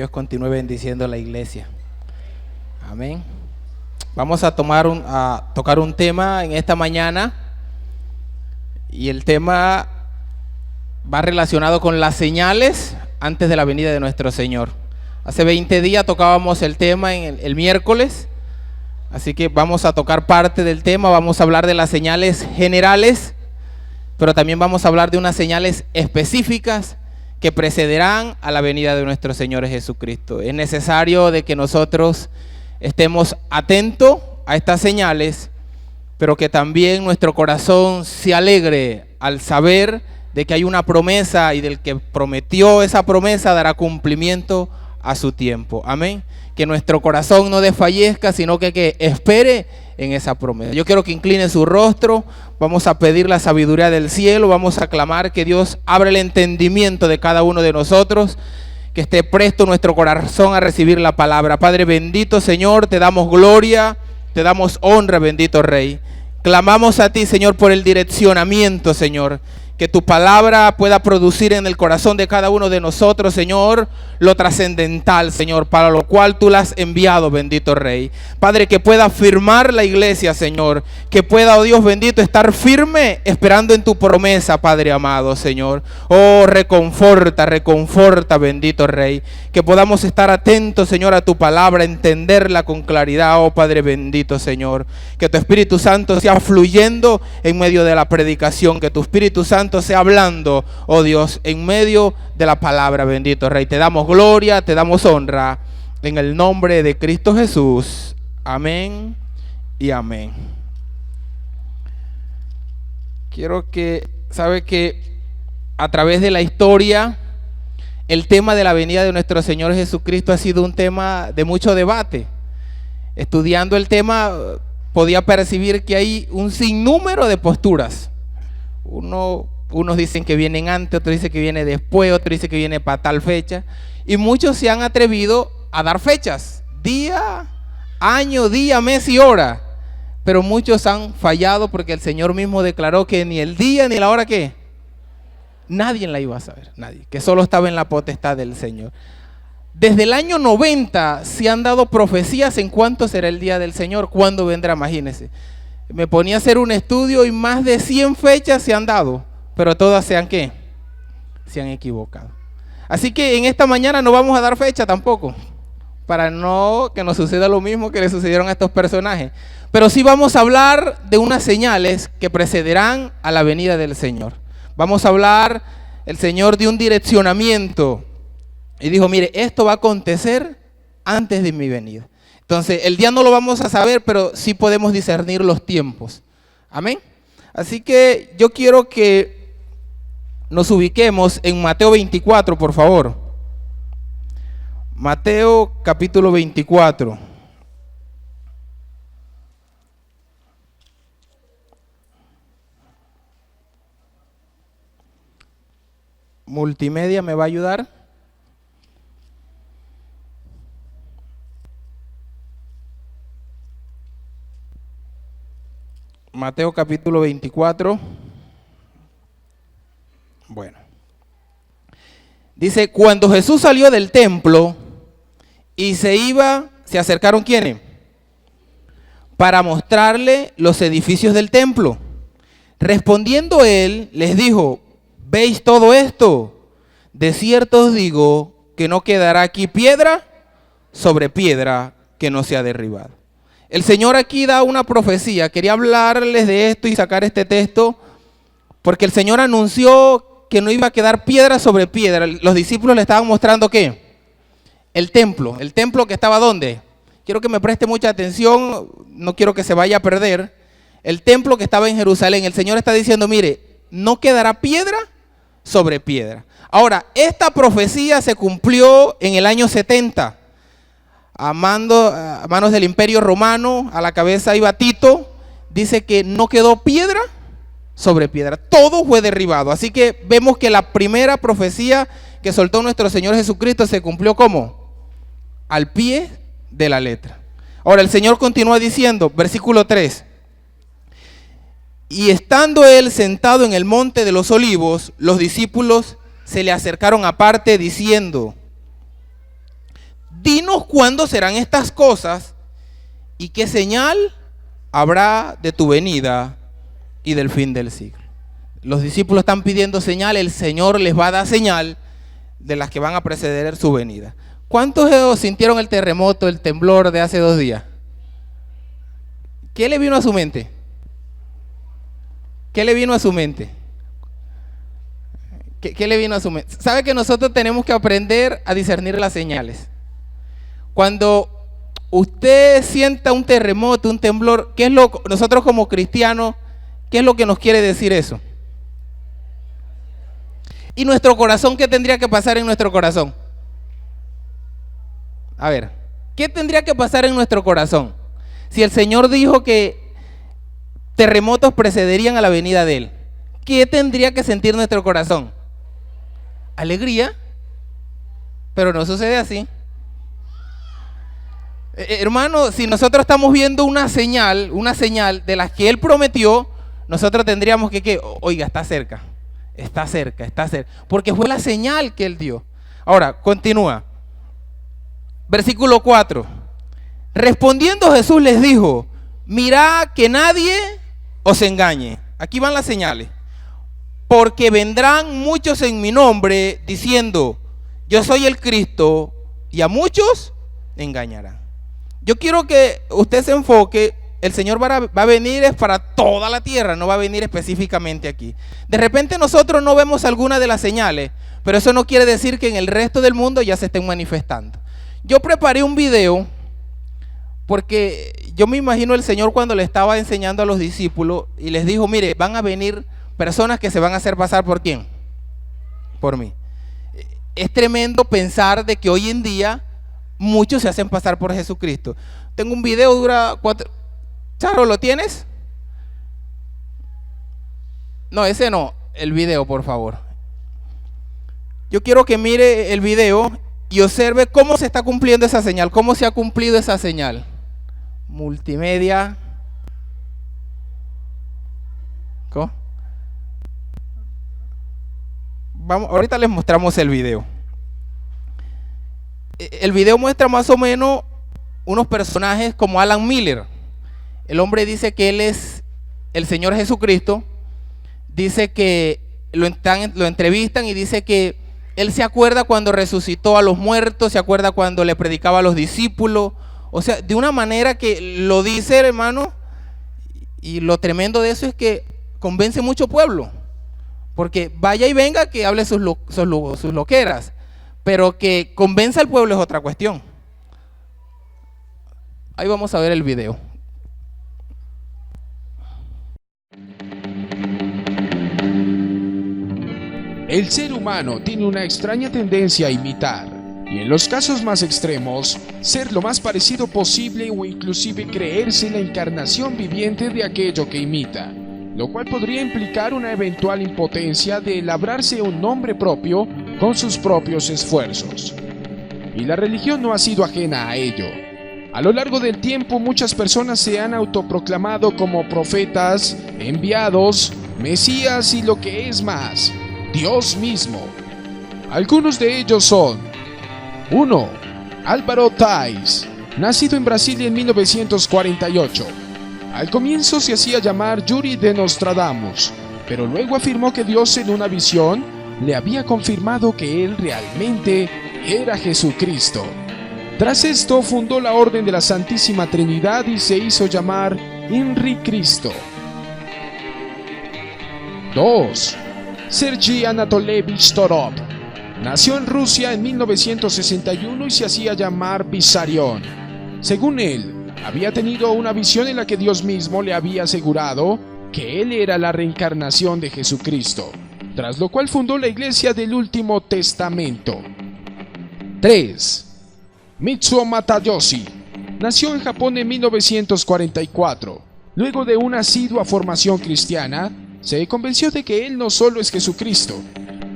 Dios continúe bendiciendo la iglesia. Amén. Vamos a tocar un tema en esta mañana, y el tema va relacionado con las señales antes de la venida de nuestro Señor. Hace 20 días tocábamos el tema en el miércoles, así que vamos a tocar parte del tema. Vamos a hablar de las señales generales, pero también vamos a hablar de unas señales específicas que precederán a la venida de nuestro Señor Jesucristo. Es necesario de que nosotros estemos atentos a estas señales, pero que también nuestro corazón se alegre al saber de que hay una promesa, y del que prometió esa promesa dará cumplimiento a su tiempo. Amén. Que nuestro corazón no desfallezca, sino que espere en esa promesa. Yo quiero que incline su rostro. Vamos a pedir la sabiduría del cielo. Vamos a clamar que Dios abra el entendimiento de cada uno de nosotros, que esté presto nuestro corazón a recibir la palabra. Padre bendito, Señor, te damos gloria, te damos honra, bendito Rey. Clamamos a ti, Señor, por el direccionamiento, Señor. Que tu palabra pueda producir en el corazón de cada uno de nosotros, Señor, lo trascendental, Señor, para lo cual tú la has enviado, bendito Rey. Padre, que pueda firmar la iglesia, Señor. Que pueda, oh Dios bendito, estar firme esperando en tu promesa, Padre amado, Señor. Oh, reconforta, bendito Rey. Que podamos estar atentos, Señor, a tu palabra, entenderla con claridad, oh Padre bendito, Señor. Que tu Espíritu Santo sea fluyendo en medio de la predicación. Que tu Espíritu Santo sea hablando, oh Dios, en medio de la palabra, bendito Rey. Te damos gloria, te damos honra, en el nombre de Cristo Jesús. Amén y amén. Quiero que, sabe que a través de la historia, el tema de la venida de nuestro Señor Jesucristo ha sido un tema de mucho debate. Estudiando el tema, podía percibir que hay un sinnúmero de posturas. Unos dicen que vienen antes, otros dicen que viene después, otros dicen que viene para tal fecha. Y muchos se han atrevido a dar fechas, día, año, día, mes y hora. Pero muchos han fallado, porque el Señor mismo declaró que ni el día ni la hora, ¿qué? Nadie la iba a saber, nadie, que solo estaba en la potestad del Señor. Desde el año 90 se han dado profecías en cuánto será el día del Señor, cuándo vendrá, imagínense. Me ponía a hacer un estudio y más de 100 fechas se han dado, pero todas se han equivocado. Así que en esta mañana no vamos a dar fecha tampoco, para no que nos suceda lo mismo que le sucedieron a estos personajes. Pero sí vamos a hablar de unas señales que precederán a la venida del Señor. Vamos a hablar, el Señor dio un direccionamiento y dijo, mire, esto va a acontecer antes de mi venida. Entonces, el día no lo vamos a saber, pero sí podemos discernir los tiempos. Amén. Así que yo quiero que nos ubiquemos en Mateo 24, por favor. Mateo capítulo 24. Multimedia me va a ayudar. Mateo capítulo 24. Bueno. Dice, cuando Jesús salió del templo y se acercaron ¿quiénes? Para mostrarle los edificios del templo. Respondiendo él, les dijo, ¿veis todo esto? De cierto os digo que no quedará aquí piedra sobre piedra que no sea derribada. El Señor aquí da una profecía. Quería hablarles de esto y sacar este texto porque el Señor anunció que no iba a quedar piedra sobre piedra. Los discípulos le estaban mostrando ¿qué? El templo que estaba ¿dónde? Quiero que me preste mucha atención, no quiero que se vaya a perder. El templo que estaba en Jerusalén. El Señor está diciendo, mire, no quedará piedra sobre piedra. Ahora, esta profecía se cumplió en el año 70. A manos del Imperio Romano, a la cabeza iba Tito. Dice que no quedó piedra sobre piedra, todo fue derribado. Así que vemos que la primera profecía que soltó nuestro Señor Jesucristo se cumplió ¿cómo? Al pie de la letra. Ahora el Señor continúa diciendo, versículo 3. Y estando él sentado en el monte de los olivos, los discípulos se le acercaron aparte diciendo, dinos cuándo serán estas cosas y qué señal habrá de tu venida y del fin del siglo. Los discípulos están pidiendo señal, el Señor les va a dar señal de las que van a preceder su venida. ¿Cuántos sintieron el terremoto, el temblor de hace 2 días? ¿Qué le vino a su mente? ¿Qué le vino a su mente? ¿Qué le vino a su mente? Sabe que nosotros tenemos que aprender a discernir las señales. Cuando usted sienta un terremoto, un temblor, ¿qué es nosotros como cristianos, qué es lo que nos quiere decir eso? ¿Y nuestro corazón, qué tendría que pasar en nuestro corazón? A ver, ¿qué tendría que pasar en nuestro corazón? Si el Señor dijo que terremotos precederían a la venida de Él, ¿qué tendría que sentir nuestro corazón? Alegría, pero no sucede así. Hermano, si nosotros estamos viendo una señal de las que Él prometió, nosotros tendríamos que oiga, está cerca, porque fue la señal que Él dio. Ahora, continúa. Versículo 4. Respondiendo Jesús les dijo, mirad que nadie os engañe. Aquí van las señales. Porque vendrán muchos en mi nombre diciendo, yo soy el Cristo, y a muchos engañarán. Yo quiero que usted se enfoque, el Señor va a venir es para toda la tierra, no va a venir específicamente aquí. De repente nosotros no vemos alguna de las señales, pero eso no quiere decir que en el resto del mundo ya se estén manifestando. Yo preparé un video porque yo me imagino el Señor cuando le estaba enseñando a los discípulos y les dijo, mire, van a venir personas que se van a hacer pasar ¿por quién? Por mí. Es tremendo pensar de que hoy en día muchos se hacen pasar por Jesucristo. Tengo un video, dura 4... Charo, ¿lo tienes? No, ese no, el video, por favor. Yo quiero que mire el video y observe cómo se está cumpliendo esa señal, cómo se ha cumplido esa señal. Multimedia. ¿Cómo? Vamos, ahorita les mostramos el video. El video muestra más o menos unos personajes como Alan Miller. El hombre dice que él es el Señor Jesucristo. Dice que lo entrevistan y dice que él se acuerda cuando resucitó a los muertos, se acuerda cuando le predicaba a los discípulos. O sea, de una manera que lo dice, hermano, y lo tremendo de eso es que convence mucho pueblo. Porque vaya y venga que hable sus loqueras, pero que convenza al pueblo es otra cuestión. Ahí vamos a ver el video. El ser humano tiene una extraña tendencia a imitar, y en los casos más extremos, ser lo más parecido posible o inclusive creerse la encarnación viviente de aquello que imita, lo cual podría implicar una eventual impotencia de labrarse un nombre propio con sus propios esfuerzos. Y la religión no ha sido ajena a ello. A lo largo del tiempo, muchas personas se han autoproclamado como profetas, enviados, mesías y lo que es más, Dios mismo. Algunos de ellos son: 1. Álvaro Tais, nacido en Brasilia en 1948. Al comienzo se hacía llamar Yuri de Nostradamus, pero luego afirmó que Dios en una visión le había confirmado que él realmente era Jesucristo. Tras esto fundó la Orden de la Santísima Trinidad y se hizo llamar Inri Cristo. 2. Sergei Anatolievich Torov, nació en Rusia en 1961 y se hacía llamar Vissarion. Según él, había tenido una visión en la que Dios mismo le había asegurado que él era la reencarnación de Jesucristo, tras lo cual fundó la Iglesia del Último Testamento. 3. Mitsuo Matayoshi, nació en Japón en 1944. Luego de una asidua formación cristiana, se convenció de que él no solo es Jesucristo.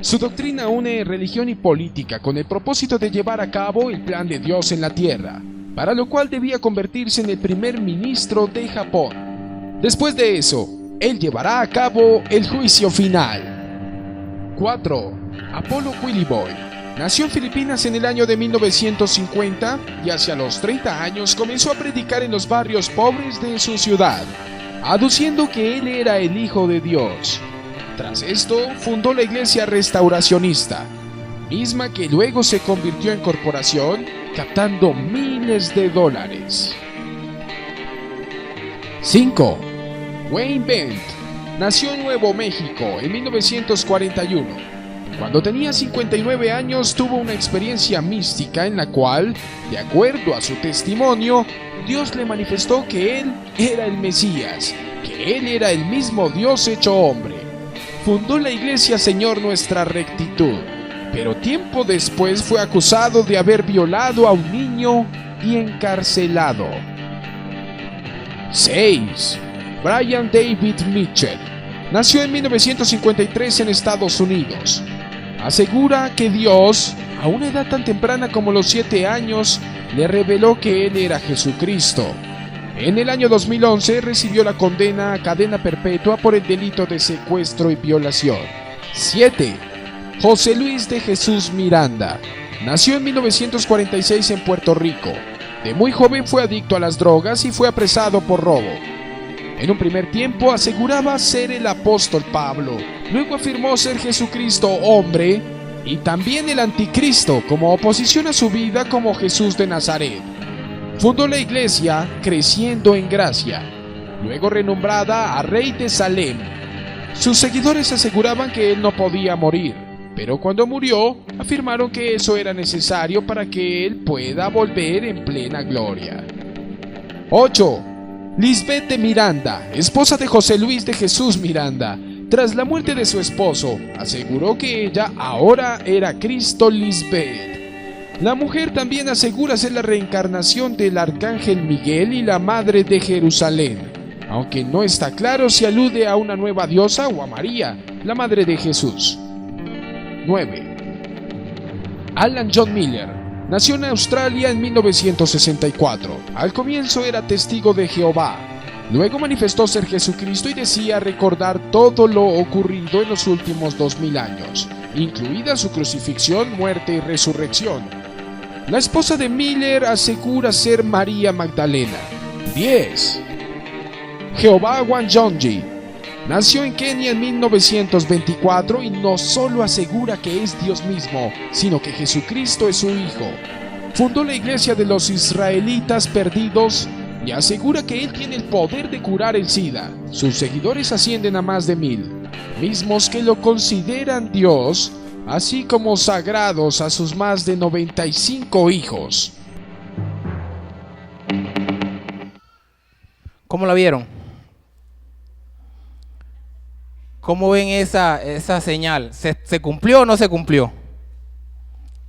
Su doctrina une religión y política con el propósito de llevar a cabo el plan de Dios en la tierra, para lo cual debía convertirse en el primer ministro de Japón. Después de eso, él llevará a cabo el juicio final. 4. Apollo Quilliboy, Nació en Filipinas en el año de 1950 y hacia los 30 años comenzó a predicar en los barrios pobres de su ciudad, aduciendo que él era el Hijo de Dios. Tras esto, fundó la Iglesia Restauracionista, misma que luego se convirtió en corporación, captando miles de dólares. 5. Wayne Bent nació en Nuevo México en 1941. Cuando tenía 59 años tuvo una experiencia mística en la cual, de acuerdo a su testimonio, Dios le manifestó que él era el Mesías, que él era el mismo Dios hecho hombre. Fundó la iglesia Señor Nuestra Rectitud, pero tiempo después fue acusado de haber violado a un niño y encarcelado. 6. Brian David Mitchell nació en 1953 en Estados Unidos. Asegura que Dios, a una edad tan temprana como los 7 años, le reveló que él era Jesucristo. En el año 2011 recibió la condena a cadena perpetua por el delito de secuestro y violación. 7. José Luis de Jesús Miranda nació en 1946 en Puerto Rico. De muy joven fue adicto a las drogas y fue apresado por robo. En un primer tiempo aseguraba ser el apóstol Pablo, luego afirmó ser Jesucristo hombre y también el anticristo como oposición a su vida como Jesús de Nazaret. Fundó la iglesia Creciendo en Gracia, luego renombrada a Rey de Salem. Sus seguidores aseguraban que él no podía morir, pero cuando murió afirmaron que eso era necesario para que él pueda volver en plena gloria. 8. Lisbeth de Miranda, esposa de José Luis de Jesús Miranda, tras la muerte de su esposo, aseguró que ella ahora era Cristo Lisbeth. La mujer también asegura ser la reencarnación del arcángel Miguel y la madre de Jerusalén, aunque no está claro si alude a una nueva diosa o a María, la madre de Jesús. 9. Alan John Miller nació en Australia en 1964. Al comienzo era testigo de Jehová. Luego manifestó ser Jesucristo y decía recordar todo lo ocurrido en los últimos 2000 años, incluida su crucifixión, muerte y resurrección. La esposa de Miller asegura ser María Magdalena. 10. Jehová Wanjonji nació en Kenia en 1924 y no solo asegura que es Dios mismo, sino que Jesucristo es su Hijo. Fundó la iglesia de los israelitas perdidos y asegura que él tiene el poder de curar el SIDA. Sus seguidores ascienden a más de 1000, mismos que lo consideran Dios, así como sagrados a sus más de 95 hijos. ¿Cómo la vieron? ¿Cómo ven esa señal? ¿Se cumplió o no se cumplió?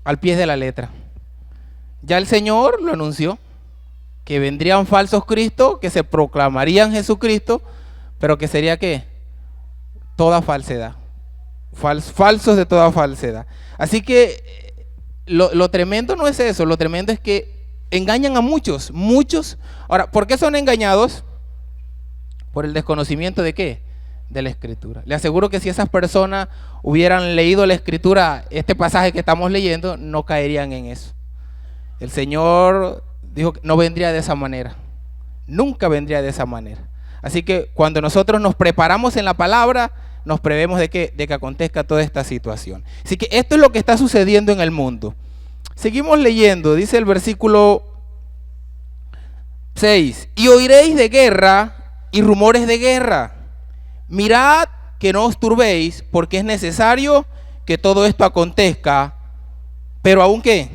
Al pie de la letra. Ya el Señor lo anunció, que vendrían falsos cristos, que se proclamarían Jesucristo, pero que sería ¿qué? Toda falsedad. Falsos de toda falsedad. Así que lo tremendo no es eso, lo tremendo es que engañan a muchos. Ahora, ¿por qué son engañados? Por el desconocimiento de ¿qué? De la Escritura. Le aseguro que si esas personas hubieran leído la Escritura, este pasaje que estamos leyendo, no caerían en eso. El Señor dijo que no vendría de esa manera, nunca vendría de esa manera. Así que cuando nosotros nos preparamos en la palabra, nos prevemos de que acontezca toda esta situación. Así que esto es lo que está sucediendo en el mundo. Seguimos leyendo, dice el versículo 6: y oiréis de guerra y rumores de guerra. Mirad que no os turbéis, porque es necesario que todo esto acontezca, pero aún ¿qué?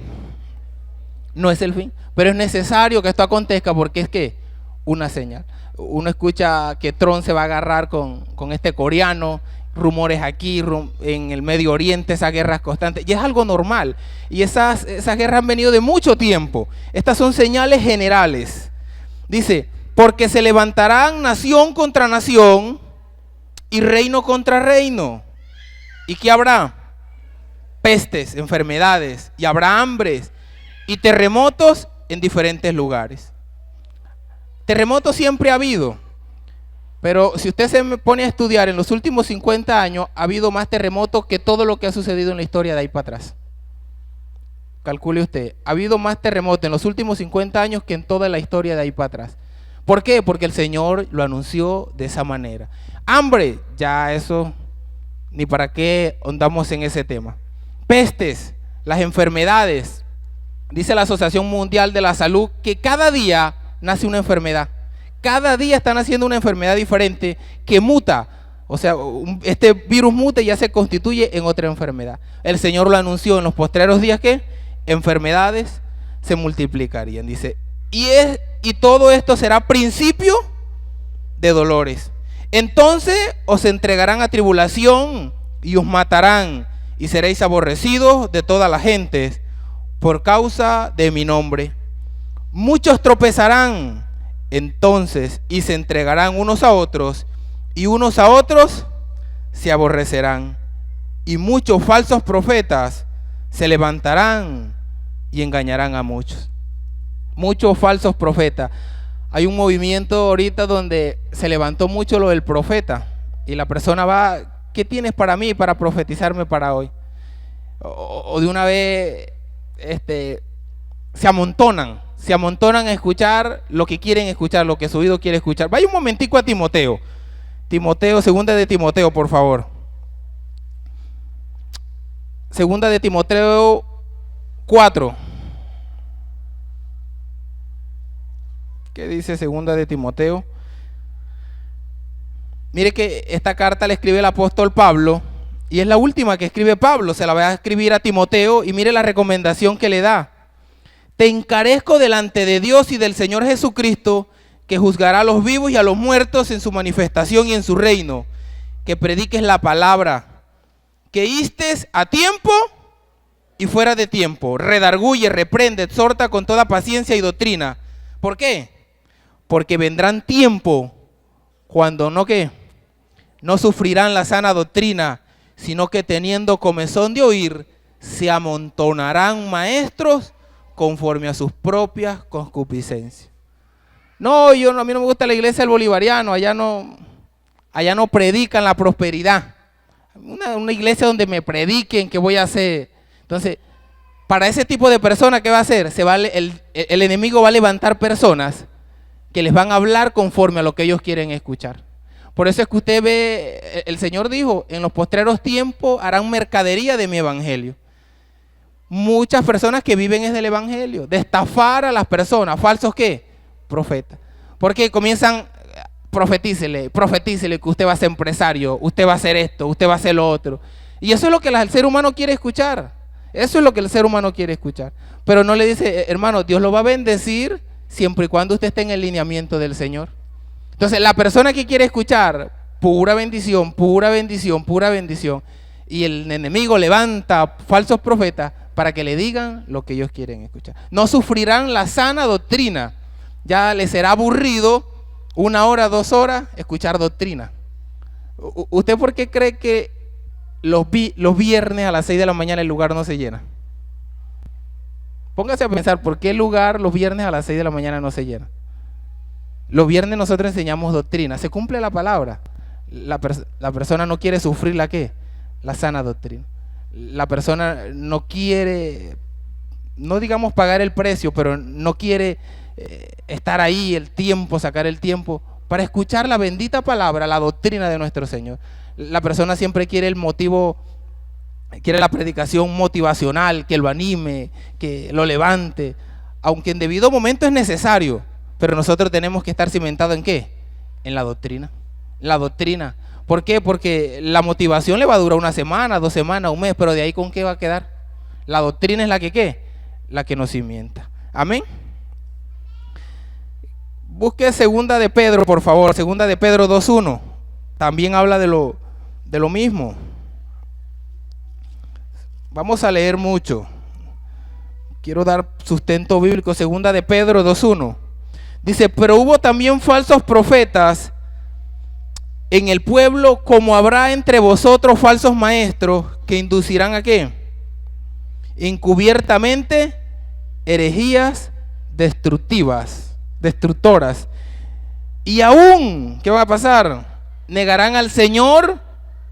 No es el fin, pero es necesario que esto acontezca porque es ¿qué? Una señal. Uno escucha que Trump se va a agarrar con este coreano, rumores aquí, en el Medio Oriente, esas guerras constantes, y es algo normal, y esas guerras han venido de mucho tiempo. Estas son señales generales. Dice, porque se levantarán nación contra nación, y reino contra reino. ¿Y qué habrá? Pestes, enfermedades, y habrá hambres y terremotos en diferentes lugares. Terremotos siempre ha habido, pero si usted se pone a estudiar, en los últimos 50 años ha habido más terremotos que todo lo que ha sucedido en la historia de ahí para atrás. calcule usted, ha habido más terremotos en los últimos 50 años que en toda la historia de ahí para atrás. ¿Por qué? Porque el Señor lo anunció de esa manera. Hambre, ya eso, ni para qué andamos en ese tema. Pestes, las enfermedades. Dice la Asociación Mundial de la Salud que cada día nace una enfermedad. Cada día están haciendo una enfermedad diferente que muta. O sea, este virus muta y ya se constituye en otra enfermedad. El Señor lo anunció en los postreros días que enfermedades se multiplicarían. Dice, y todo esto será principio de dolores. Entonces os entregarán a tribulación y os matarán y seréis aborrecidos de todas las gentes por causa de mi nombre. Muchos tropezarán entonces y se entregarán unos a otros y unos a otros se aborrecerán. Y muchos falsos profetas se levantarán y engañarán a muchos. Muchos falsos profetas. Hay un movimiento ahorita donde se levantó mucho lo del profeta. Y la persona va, ¿qué tienes para mí para profetizarme para hoy? O de una vez se amontonan a escuchar lo que quieren escuchar, lo que su oído quiere escuchar. Vaya un momentico a Timoteo. Segunda de Timoteo, por favor. Segunda de Timoteo 4. ¿Qué dice segunda de Timoteo? Mire que esta carta la escribe el apóstol Pablo y es la última que escribe Pablo. Se la va a escribir a Timoteo y mire la recomendación que le da. Te encarezco delante de Dios y del Señor Jesucristo, que juzgará a los vivos y a los muertos en su manifestación y en su reino, que prediques la palabra, que instes a tiempo y fuera de tiempo, redarguye, reprende, exhorta con toda paciencia y doctrina. ¿Por qué? Porque vendrán tiempo cuando no sufrirán la sana doctrina, sino que teniendo comezón de oír, se amontonarán maestros conforme a sus propias concupiscencias. No, a mí no me gusta la iglesia del bolivariano, allá no predican la prosperidad. Una iglesia donde me prediquen qué voy a hacer. Entonces, para ese tipo de personas, ¿qué va a hacer? El enemigo va a levantar personas que les van a hablar conforme a lo que ellos quieren escuchar. Por eso es que usted ve, el Señor dijo, en los postreros tiempos harán mercadería de mi evangelio. Muchas personas que viven es del evangelio, de estafar a las personas, falsos ¿qué? Profetas. Porque comienzan, profetícele que usted va a ser empresario, usted va a hacer esto, usted va a hacer lo otro. Y eso es lo que el ser humano quiere escuchar. Eso es lo que el ser humano quiere escuchar. Pero no le dice, hermano, Dios lo va a bendecir siempre y cuando usted esté en el lineamiento del Señor. Entonces, la persona que quiere escuchar pura bendición, pura bendición, pura bendición, y el enemigo levanta falsos profetas para que le digan lo que ellos quieren escuchar. No sufrirán la sana doctrina. Ya les será aburrido 1 hora, 2 horas escuchar doctrina. ¿Usted por qué cree que los viernes a las 6 de la mañana el lugar no se llena? Póngase a pensar, ¿por qué el lugar los viernes a las 6 de la mañana no se llena? Los viernes nosotros enseñamos doctrina, se cumple la palabra. La persona no quiere sufrir la ¿qué? La sana doctrina. La persona no quiere, no digamos pagar el precio, pero no quiere estar ahí el tiempo, sacar el tiempo para escuchar la bendita palabra, la doctrina de nuestro Señor. La persona siempre quiere el motivo, quiere la predicación motivacional, que lo anime, que lo levante, aunque en debido momento es necesario, pero nosotros tenemos que estar cimentados ¿en qué? En la doctrina. La doctrina. ¿Por qué? Porque la motivación le va a durar 1 semana, 2 semanas, 1 mes, pero de ahí ¿con qué va a quedar? La doctrina es la que ¿qué? La que nos cimienta. Amén. Busque segunda de Pedro, por favor, segunda de Pedro 2:1. También habla de lo mismo. Vamos a leer mucho. Quiero dar sustento bíblico. Segunda de Pedro 2:1. Dice, pero hubo también falsos profetas en el pueblo, como habrá entre vosotros falsos maestros que inducirán ¿a qué? Encubiertamente herejías destructoras. Y aún, ¿qué va a pasar? Negarán al Señor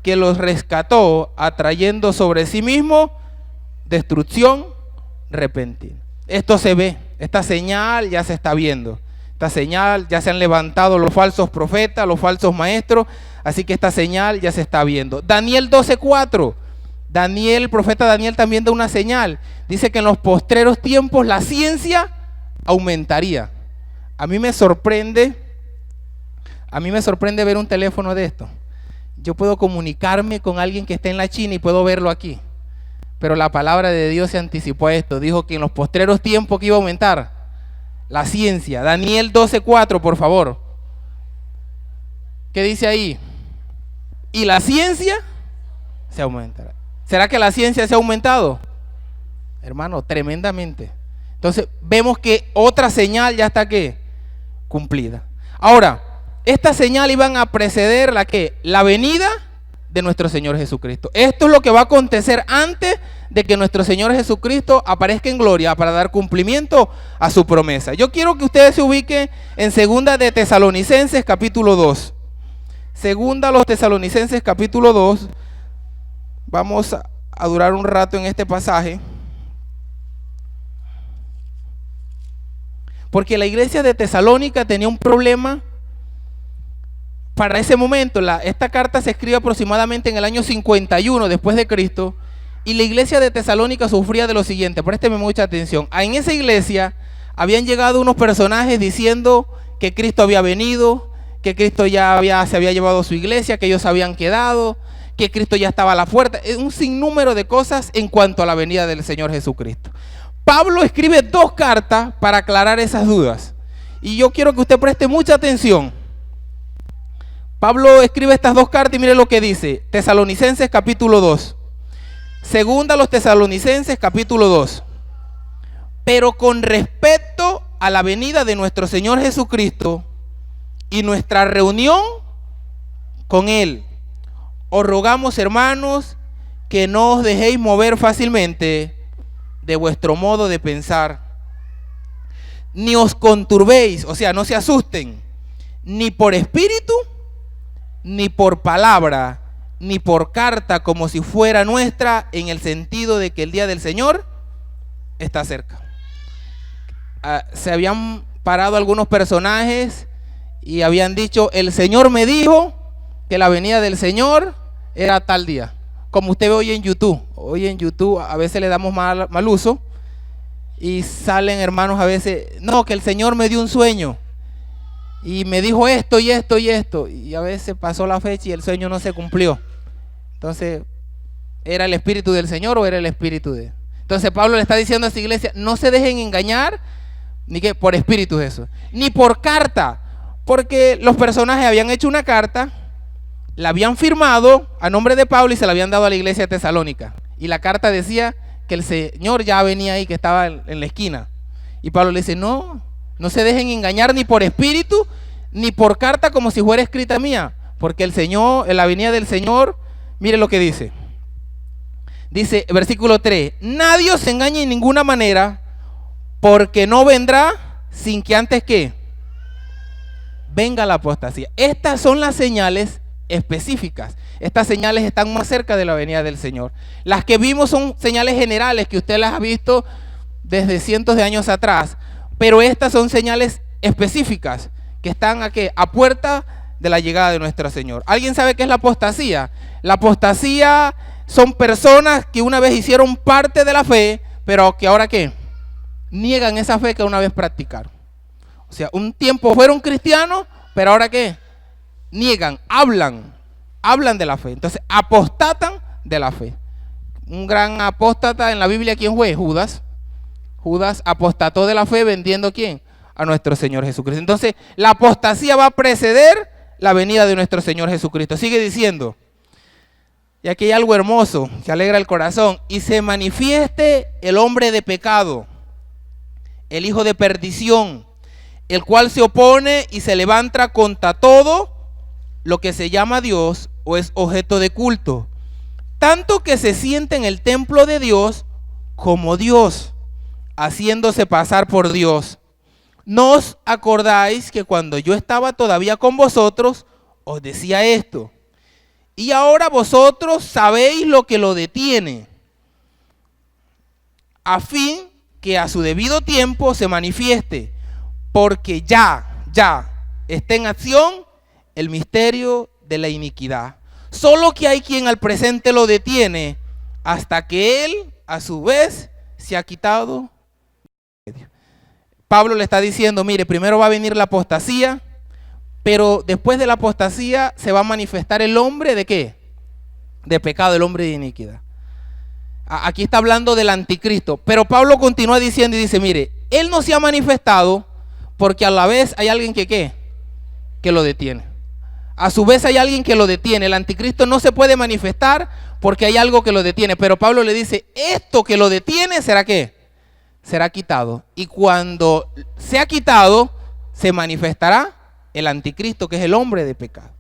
que los rescató, atrayendo sobre sí mismo destrucción repentina. Esto se ve, esta señal ya se está viendo. Esta señal, ya se han levantado los falsos profetas, los falsos maestros, así que esta señal ya se está viendo. Daniel 12:4. El profeta Daniel también da una señal. Dice que en los postreros tiempos la ciencia aumentaría. A mí me sorprende ver un teléfono de esto. Yo puedo comunicarme con alguien que esté en la China y puedo verlo aquí. Pero la palabra de Dios se anticipó a esto. Dijo que en los postreros tiempos que iba a aumentar la ciencia. Daniel 12:4, por favor. ¿Qué dice ahí? Y la ciencia se aumentará. ¿Será que la ciencia se ha aumentado? Hermano, tremendamente. Entonces vemos que otra señal ya está ¿qué? Cumplida. Ahora, esta señal iban a preceder la ¿qué? La venida de nuestro Señor Jesucristo. Esto es lo que va a acontecer antes de que nuestro Señor Jesucristo aparezca en gloria para dar cumplimiento a su promesa. Yo quiero que ustedes se ubiquen en Segunda de Tesalonicenses capítulo 2. Segunda a los Tesalonicenses capítulo 2. Vamos a durar un rato en este pasaje. Porque la iglesia de Tesalónica tenía un problema. Para ese momento, esta carta se escribe aproximadamente en el año 51 después de Cristo, y la iglesia de Tesalónica sufría de lo siguiente. Présteme mucha atención. En esa iglesia habían llegado unos personajes diciendo que Cristo había venido, que Cristo se había llevado a su iglesia, que ellos habían quedado, que Cristo ya estaba a la puerta. Un sinnúmero de cosas en cuanto a la venida del Señor Jesucristo. Pablo escribe 2 cartas para aclarar esas dudas, y yo quiero que usted preste mucha atención. Pablo escribe estas 2 cartas y mire lo que dice. Tesalonicenses capítulo 2. Segunda a los Tesalonicenses capítulo 2. Pero con respecto a la venida de nuestro Señor Jesucristo y nuestra reunión con Él, os rogamos, hermanos, que no os dejéis mover fácilmente de vuestro modo de pensar, ni os conturbéis, o sea, no se asusten, ni por espíritu, ni por palabra, ni por carta como si fuera nuestra, en el sentido de que el día del Señor está cerca. Se habían parado algunos personajes y habían dicho: el Señor me dijo que la venida del Señor era tal día. Como usted ve hoy en YouTube. Hoy en YouTube a veces le damos mal uso y salen hermanos a veces: no, que el Señor me dio un sueño y me dijo esto y esto y esto, y a veces pasó la fecha y el sueño no se cumplió. Entonces, ¿era el Espíritu del Señor o era el Espíritu de...? Entonces Pablo le está diciendo a esta iglesia: no se dejen engañar, ni que por espíritus eso, ni por carta, porque los personajes habían hecho una carta, la habían firmado a nombre de Pablo y se la habían dado a la iglesia de Tesalónica, y la carta decía que el Señor ya venía ahí, que estaba en la esquina, y Pablo le dice: no se dejen engañar ni por espíritu, ni por carta como si fuera escrita mía, porque el Señor, en la venida del Señor, mire lo que dice. Dice, versículo 3, nadie os engañe en ninguna manera, porque no vendrá sin que antes que venga la apostasía. Estas son las señales específicas. Estas señales están más cerca de la venida del Señor. Las que vimos son señales generales que usted las ha visto desde cientos de años atrás, pero estas son señales específicas que están a puerta de la llegada de nuestro Señor. ¿Alguien sabe qué es la apostasía? La apostasía son personas que una vez hicieron parte de la fe, pero que ahora ¿qué? Niegan esa fe que una vez practicaron. O sea, un tiempo fueron cristianos, pero ahora ¿qué? Niegan, hablan de la fe. Entonces apostatan de la fe. Un gran apóstata en la Biblia, ¿quién fue? Judas. Judas apostató de la fe vendiendo ¿quién? A nuestro Señor Jesucristo. Entonces la apostasía va a preceder la venida de nuestro Señor Jesucristo. Sigue diciendo, y aquí hay algo hermoso que alegra el corazón: y se manifieste el hombre de pecado, el hijo de perdición, el cual se opone y se levanta contra todo lo que se llama Dios o es objeto de culto, tanto que se siente en el templo de Dios como Dios, haciéndose pasar por Dios. ¿No os acordáis que cuando yo estaba todavía con vosotros os decía esto? Y ahora vosotros sabéis lo que lo detiene, a fin que a su debido tiempo se manifieste, porque ya está en acción el misterio de la iniquidad. Solo que hay quien al presente lo detiene hasta que él a su vez se ha quitado. Pablo le está diciendo, mire, primero va a venir la apostasía, pero después de la apostasía se va a manifestar el hombre ¿de qué? De pecado, el hombre de iniquidad. Aquí está hablando del anticristo, pero Pablo continúa diciendo y dice, mire, él no se ha manifestado porque a la vez hay alguien que ¿qué? Que lo detiene. A su vez hay alguien que lo detiene. El anticristo no se puede manifestar porque hay algo que lo detiene, pero Pablo le dice, esto que lo detiene, ¿será qué? Será quitado. Y cuando sea quitado, se manifestará el anticristo, que es el hombre de pecado.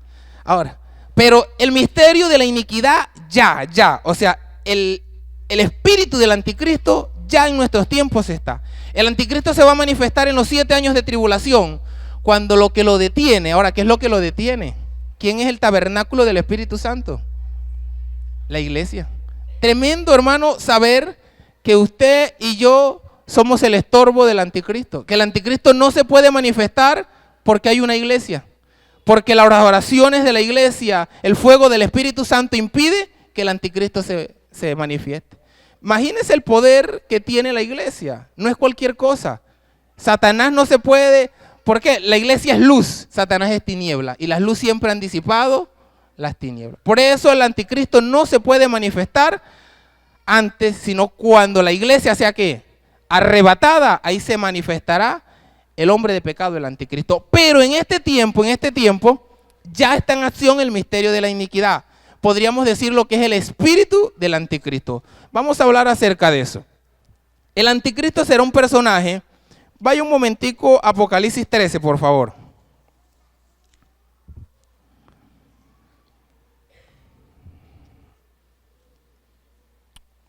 Ahora, pero el misterio de la iniquidad ya. O sea, el espíritu del anticristo ya en nuestros tiempos está. El anticristo se va a manifestar en los 7 años de tribulación, cuando lo que lo detiene. Ahora, ¿qué es lo que lo detiene? ¿Quién es el tabernáculo del Espíritu Santo? La iglesia. Tremendo, hermano, saber que usted y yo somos el estorbo del anticristo. Que el anticristo no se puede manifestar porque hay una iglesia. Porque las oraciones de la iglesia, el fuego del Espíritu Santo impide que el anticristo se manifieste. Imagínense el poder que tiene la iglesia. No es cualquier cosa. Satanás no se puede... Porque la iglesia es luz, Satanás es tiniebla. Y las luces siempre han disipado las tinieblas. Por eso el anticristo no se puede manifestar antes, sino cuando la iglesia sea ¿qué? Arrebatada, ahí se manifestará el hombre de pecado, el anticristo. Pero en este tiempo, ya está en acción el misterio de la iniquidad. Podríamos decir lo que es el espíritu del anticristo. Vamos a hablar acerca de eso. El anticristo será un personaje. Vaya un momentico, Apocalipsis 13, por favor.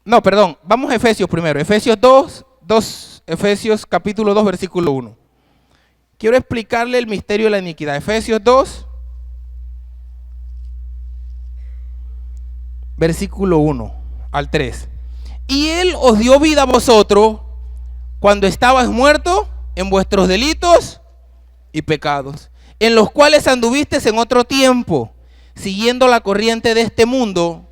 No, perdón, vamos a Efesios primero. Efesios Efesios capítulo 2, versículo 1. Quiero explicarle el misterio de la iniquidad. Efesios 2, versículo 1 al 3. Y él os dio vida a vosotros cuando estabais muertos en vuestros delitos y pecados, en los cuales anduvisteis en otro tiempo, siguiendo la corriente de este mundo,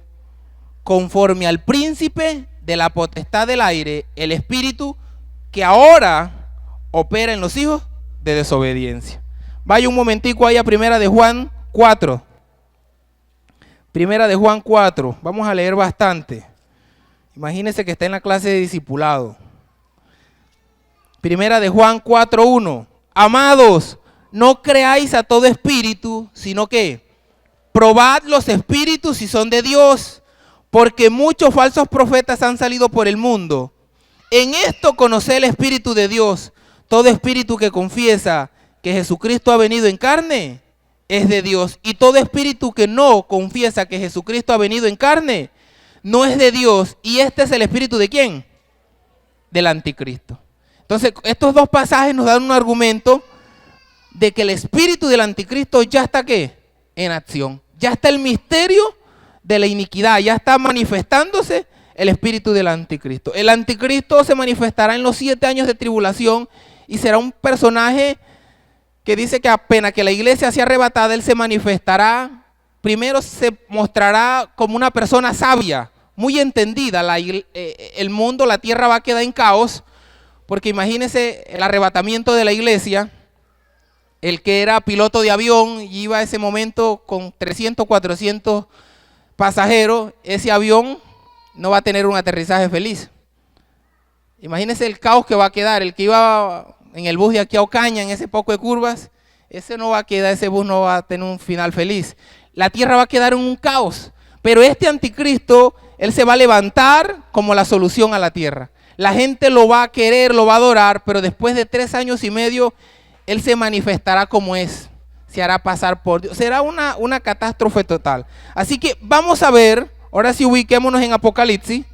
conforme al príncipe de la potestad del aire, el espíritu que ahora opera en los hijos de desobediencia. Vaya un momentico ahí a Primera de Juan 4. Primera de Juan 4. Vamos a leer bastante. Imagínense que está en la clase de discipulado. Primera de Juan 4:1. Amados, no creáis a todo espíritu, sino que probad los espíritus si son de Dios, porque muchos falsos profetas han salido por el mundo. En esto conoced el espíritu de Dios. Todo espíritu que confiesa que Jesucristo ha venido en carne es de Dios. Y todo espíritu que no confiesa que Jesucristo ha venido en carne no es de Dios. Y este es el espíritu ¿de quién? Del anticristo. Entonces, estos dos pasajes nos dan un argumento de que el espíritu del anticristo ya está ¿qué? En acción. Ya está el misterio de la iniquidad, ya está manifestándose el espíritu del anticristo. El anticristo se manifestará en los 7 años de tribulación y será un personaje que dice que apenas que la iglesia sea arrebatada, él se manifestará. Primero se mostrará como una persona sabia, muy entendida. El mundo, la tierra va a quedar en caos. Porque imagínense el arrebatamiento de la iglesia, el que era piloto de avión y iba a ese momento con 300, 400 pasajeros, ese avión no va a tener un aterrizaje feliz. Imagínense el caos que va a quedar, el que iba en el bus de aquí a Ocaña, en ese poco de curvas, ese no va a quedar, ese bus no va a tener un final feliz. La tierra va a quedar en un caos, pero este anticristo, él se va a levantar como la solución a la tierra. La gente lo va a querer, lo va a adorar, pero después de 3 años y medio, él se manifestará como es. Se hará pasar por Dios. Será una catástrofe total. Así que vamos a ver, ahora sí ubiquémonos en Apocalipsis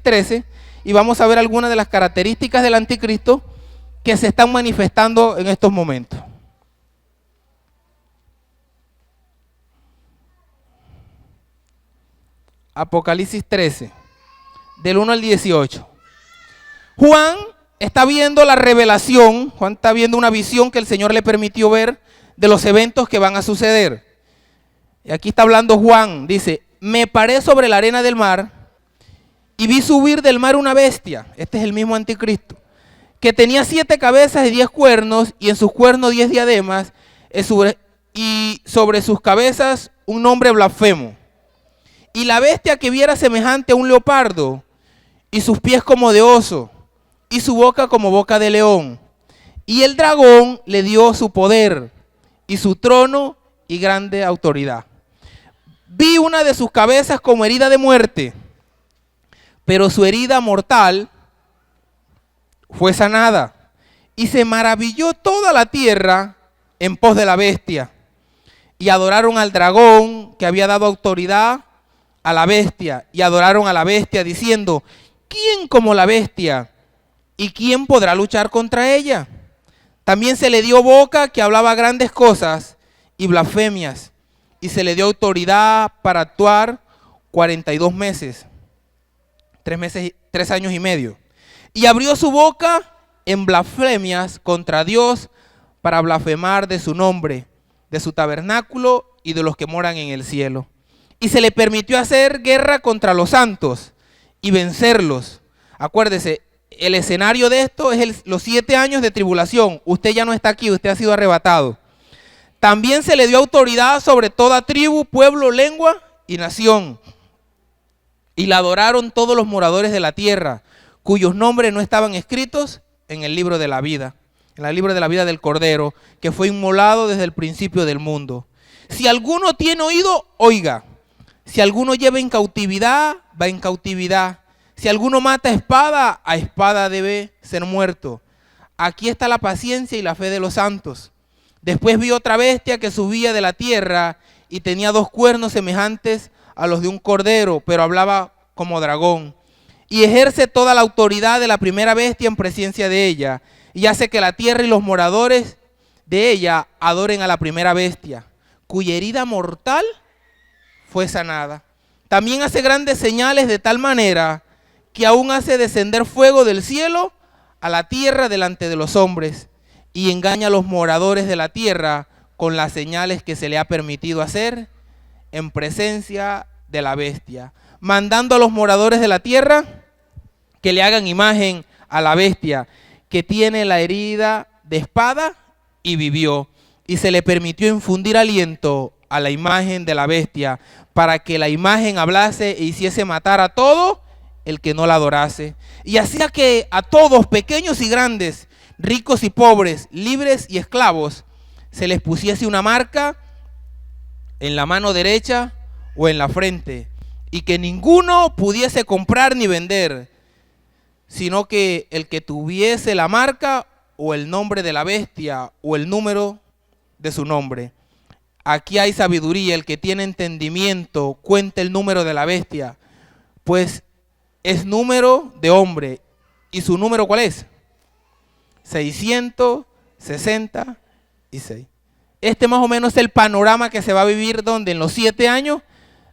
13, y vamos a ver algunas de las características del anticristo que se están manifestando en estos momentos. Apocalipsis 13, del 1 al 18. Juan está viendo la revelación, Juan está viendo una visión que el Señor le permitió ver de los eventos que van a suceder. Y aquí está hablando Juan, dice, me paré sobre la arena del mar y vi subir del mar una bestia, este es el mismo anticristo, que tenía 7 cabezas y 10 cuernos, y en sus cuernos 10 diademas, y sobre sus cabezas un nombre blasfemo. Y la bestia que viera semejante a un leopardo, y sus pies como de oso, y su boca como boca de león. Y el dragón le dio su poder, y su trono, y grande autoridad. Vi una de sus cabezas como herida de muerte, pero su herida mortal fue sanada, y se maravilló toda la tierra en pos de la bestia, y adoraron al dragón que había dado autoridad a la bestia, y adoraron a la bestia diciendo, ¿quién como la bestia? ¿Y quién podrá luchar contra ella? También se le dio boca que hablaba grandes cosas y blasfemias, y se le dio autoridad para actuar 42 meses, 3 años y medio. Y abrió su boca en blasfemias contra Dios para blasfemar de su nombre, de su tabernáculo y de los que moran en el cielo. Y se le permitió hacer guerra contra los santos y vencerlos. Acuérdese, el escenario de esto es los 7 años de tribulación. Usted ya no está aquí, usted ha sido arrebatado. También se le dio autoridad sobre toda tribu, pueblo, lengua y nación. Y la adoraron todos los moradores de la tierra, cuyos nombres no estaban escritos en el libro de la vida, en el libro de la vida del Cordero, que fue inmolado desde el principio del mundo. Si alguno tiene oído, oiga. Si alguno lleva en cautividad, va en cautividad. Si alguno mata a espada debe ser muerto. Aquí está la paciencia y la fe de los santos. Después vi otra bestia que subía de la tierra y tenía 2 cuernos semejantes a los de un cordero, pero hablaba como dragón. Y ejerce toda la autoridad de la primera bestia en presencia de ella, y hace que la tierra y los moradores de ella adoren a la primera bestia, cuya herida mortal fue sanada. También hace grandes señales de tal manera que aún hace descender fuego del cielo a la tierra delante de los hombres, y engaña a los moradores de la tierra con las señales que se le ha permitido hacer en presencia de la bestia, mandando a los moradores de la tierra que le hagan imagen a la bestia, que tiene la herida de espada y vivió, y se le permitió infundir aliento a la imagen de la bestia, para que la imagen hablase e hiciese matar a todo el que no la adorase, y hacía que a todos, pequeños y grandes, ricos y pobres, libres y esclavos, se les pusiese una marca en la mano derecha o en la frente, y que ninguno pudiese comprar ni vender, sino que el que tuviese la marca o el nombre de la bestia o el número de su nombre. Aquí hay sabiduría, el que tiene entendimiento cuenta el número de la bestia, pues es número de hombre. ¿Y su número cuál es? 666. Este más o menos es el panorama que se va a vivir donde en los 7 años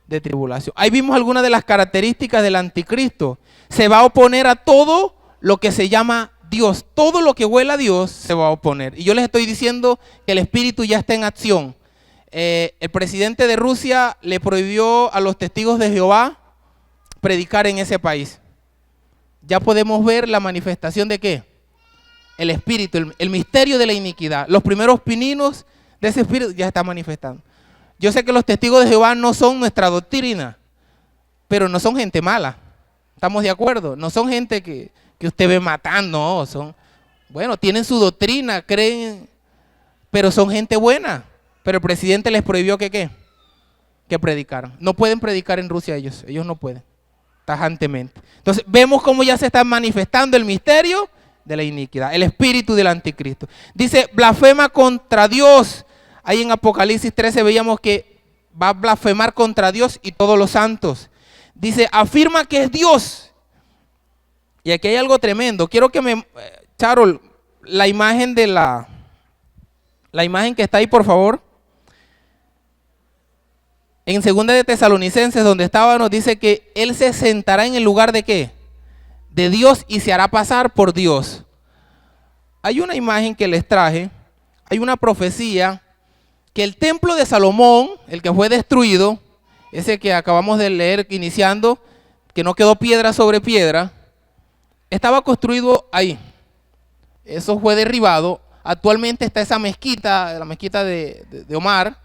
de tribulación. Ahí vimos algunas de las características del anticristo. Se va a oponer a todo lo que se llama Dios. Todo lo que huela a Dios se va a oponer. Y yo les estoy diciendo que el espíritu ya está en acción. El presidente de Rusia le prohibió a los testigos de Jehová predicar en ese país. Ya podemos ver la manifestación de ¿qué? El espíritu, el misterio de la iniquidad. Los primeros pininos de ese espíritu ya está manifestando. Yo sé que los testigos de Jehová no son nuestra doctrina, pero no son gente mala. ¿Estamos de acuerdo? No son gente que usted ve matando, no, bueno, tienen su doctrina, creen, pero son gente buena. Pero el presidente les prohibió que predicaran. No pueden predicar en Rusia ellos no pueden, tajantemente. Entonces vemos cómo ya se está manifestando el misterio de la iniquidad, el espíritu del anticristo. Dice, blasfema contra Dios. Ahí en Apocalipsis 13 veíamos que va a blasfemar contra Dios y todos los santos. Dice, afirma que es Dios. Y aquí hay algo tremendo. Quiero que Charol, la imagen de la imagen que está ahí, por favor. En 2 de Tesalonicenses, donde estábamos, dice que Él se sentará en el lugar de ¿qué? de Dios y se hará pasar por Dios. Hay una imagen que les traje, hay una profecía que el templo de Salomón, el que fue destruido, ese que acabamos de leer iniciando, que no quedó piedra sobre piedra, estaba construido ahí. Eso fue derribado. Actualmente está esa mezquita, la mezquita de Omar.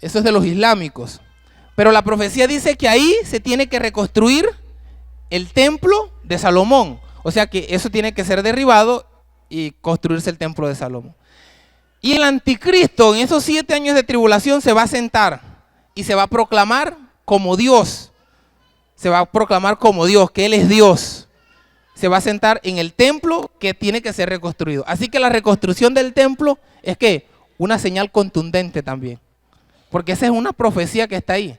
Eso es de los islámicos. Pero la profecía dice que ahí se tiene que reconstruir el templo de Salomón. O sea que eso tiene que ser derribado y construirse el templo de Salomón. Y el anticristo en esos 7 años de tribulación se va a sentar y se va a proclamar como Dios. Se va a proclamar como Dios, que Él es Dios. Se va a sentar en el templo que tiene que ser reconstruido. Así que la reconstrucción del templo es que una señal contundente también. Porque esa es una profecía que está ahí.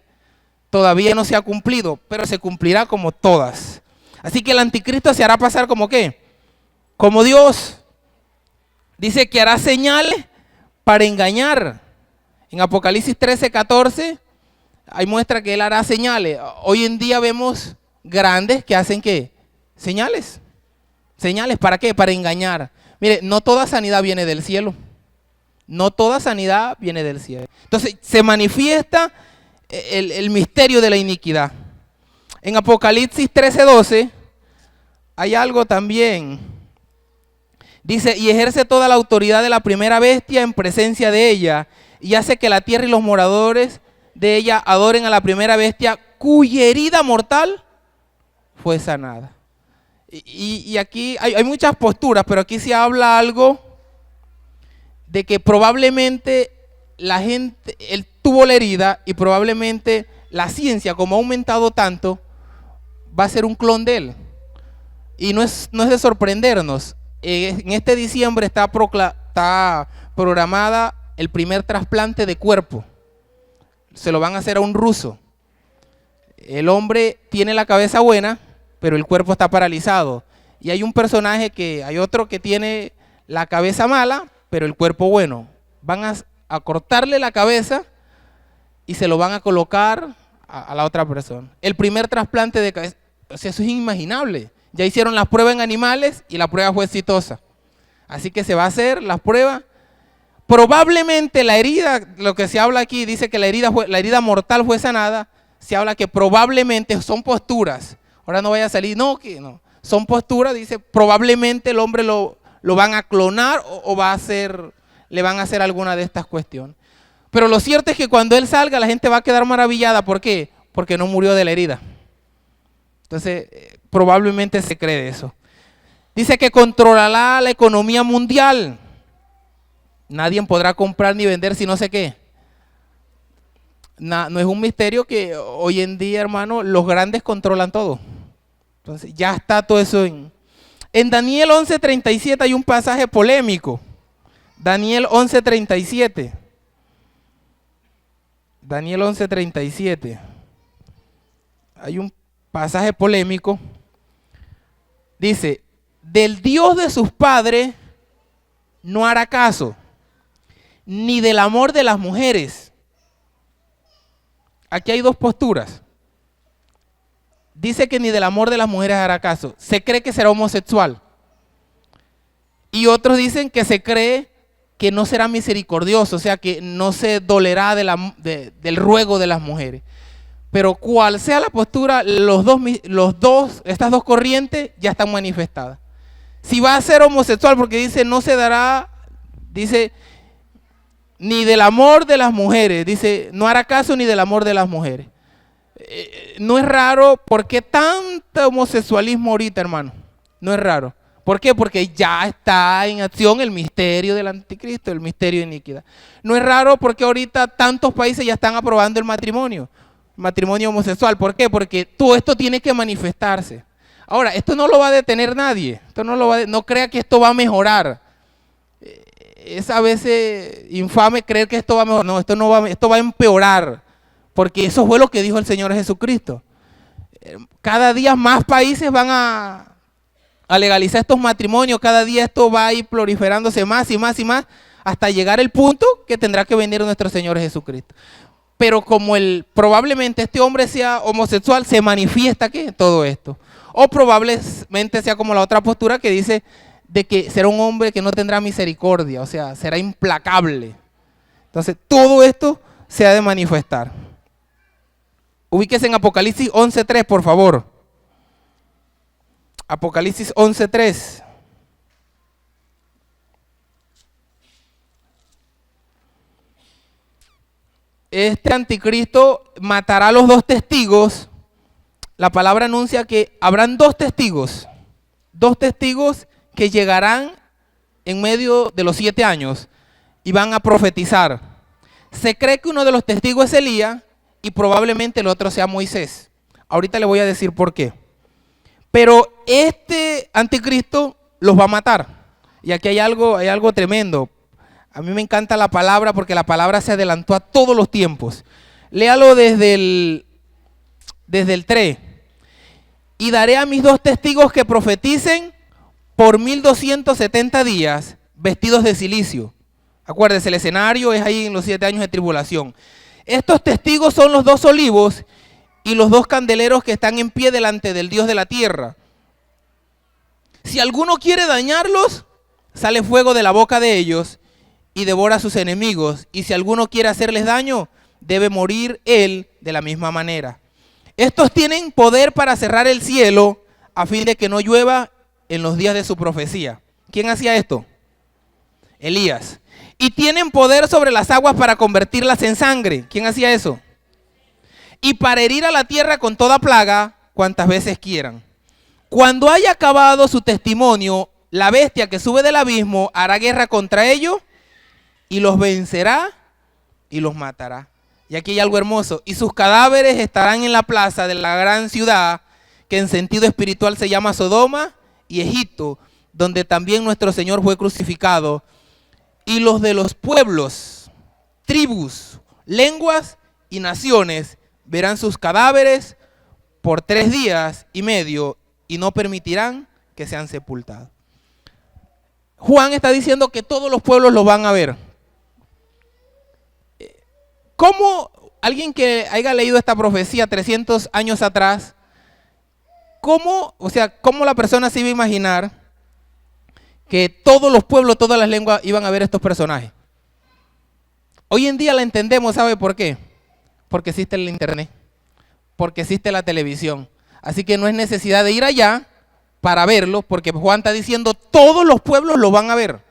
Todavía no se ha cumplido, pero se cumplirá como todas. Así que el anticristo se hará pasar como ¿qué? Como Dios. Dice que hará señales para engañar. En Apocalipsis 13:14 hay muestra que él hará señales. Hoy en día vemos grandes que hacen ¿qué? Señales. ¿Señales para qué? Para engañar. Mire, no toda sanidad viene del cielo. No toda sanidad viene del cielo. Entonces se manifiesta el misterio de la iniquidad. En Apocalipsis 13:12 hay algo también. Dice, y ejerce toda la autoridad de la primera bestia en presencia de ella, y hace que la tierra y los moradores de ella adoren a la primera bestia, cuya herida mortal fue sanada. Y aquí hay muchas posturas, pero aquí se habla algo de que probablemente la gente, él tuvo la herida y probablemente la ciencia, como ha aumentado tanto, va a ser un clon de él. Y no es de sorprendernos. En este diciembre está programada el primer trasplante de cuerpo. Se lo van a hacer a un ruso. El hombre tiene la cabeza buena, pero el cuerpo está paralizado. Y hay un personaje hay otro que tiene la cabeza mala, pero el cuerpo bueno. Van a cortarle la cabeza y se lo van a colocar a la otra persona. El primer trasplante de cabeza, o sea, eso es inimaginable. Ya hicieron las pruebas en animales y la prueba fue exitosa. Así que se va a hacer las pruebas. Probablemente la herida, lo que se habla aquí, dice que la herida mortal fue sanada. Se habla que probablemente son posturas. Ahora no vaya a salir, no. Son posturas, dice, probablemente el hombre lo van a clonar o le van a hacer alguna de estas cuestiones. Pero lo cierto es que cuando él salga la gente va a quedar maravillada. ¿Por qué? Porque no murió de la herida. Entonces, probablemente se cree eso. Dice que controlará la economía mundial. Nadie podrá comprar ni vender si no sé qué. No es un misterio que hoy en día, hermano, los grandes controlan todo. Entonces, ya está todo eso en Daniel 11:37 hay un pasaje polémico. Daniel 11:37. Daniel 11:37. Hay un pasaje polémico. Dice, del Dios de sus padres no hará caso, ni del amor de las mujeres. Aquí hay dos posturas. Dice que ni del amor de las mujeres hará caso. Se cree que será homosexual. Y otros dicen que se cree que no será misericordioso, o sea que no se dolerá del ruego de las mujeres. Pero cual sea la postura, estas dos corrientes ya están manifestadas. Si va a ser homosexual, porque dice no se dará, dice ni del amor de las mujeres, dice no hará caso ni del amor de las mujeres. No es raro. ¿Por qué tanto homosexualismo ahorita, hermano? No es raro. ¿Por qué? Porque ya está en acción el misterio del anticristo, el misterio de iniquidad. No es raro porque ahorita tantos países ya están aprobando el matrimonio homosexual. ¿Por qué? Porque todo esto tiene que manifestarse. Ahora, esto no lo va a detener nadie. No crea que esto va a mejorar. Es a veces infame creer que esto va a mejorar. No, esto va a empeorar. Porque eso fue lo que dijo el Señor Jesucristo. Cada día más países van a legalizar estos matrimonios. Cada día esto va a ir proliferándose más y más y más hasta llegar el punto que tendrá que venir nuestro Señor Jesucristo. pero como probablemente este hombre sea homosexual, se manifiesta ¿qué? Todo esto. O probablemente sea como la otra postura que dice de que será un hombre que no tendrá misericordia, o sea, será implacable. Entonces, todo esto se ha de manifestar. Ubíquese en Apocalipsis 11:3, por favor. Apocalipsis 11:3. Este anticristo matará a los dos testigos. La palabra anuncia que habrán dos testigos que llegarán en medio de los 7 años y van a profetizar. Se cree que uno de los testigos es Elías y probablemente el otro sea Moisés. Ahorita le voy a decir por qué. Pero este anticristo los va a matar. Y aquí hay algo tremendo. A mí me encanta la palabra porque la palabra se adelantó a todos los tiempos. Léalo desde el 3. Y daré a mis dos testigos que profeticen por 1270 días vestidos de cilicio. Acuérdense, el escenario es ahí en los 7 años de tribulación. Estos testigos son los 2 olivos y los 2 candeleros que están en pie delante del Dios de la tierra. Si alguno quiere dañarlos, sale fuego de la boca de ellos y devora a sus enemigos. Y si alguno quiere hacerles daño, debe morir él de la misma manera. Estos tienen poder para cerrar el cielo a fin de que no llueva en los días de su profecía. ¿Quién hacía esto? Elías. Y tienen poder sobre las aguas para convertirlas en sangre. ¿Quién hacía eso? Y para herir a la tierra con toda plaga, cuantas veces quieran. Cuando haya acabado su testimonio, la bestia que sube del abismo hará guerra contra ellos y los vencerá y los matará. Y aquí hay algo hermoso. Y sus cadáveres estarán en la plaza de la gran ciudad, que en sentido espiritual se llama Sodoma y Egipto, donde también nuestro Señor fue crucificado. Y los de los pueblos, tribus, lenguas y naciones verán sus cadáveres por 3 días y medio y no permitirán que sean sepultados. Juan está diciendo que todos los pueblos lo van a ver. ¿Cómo alguien que haya leído esta profecía 300 años atrás, cómo la persona se iba a imaginar que todos los pueblos, todas las lenguas iban a ver estos personajes? Hoy en día la entendemos, ¿sabe por qué? Porque existe el internet, porque existe la televisión. Así que no es necesidad de ir allá para verlo, porque Juan está diciendo todos los pueblos lo van a ver.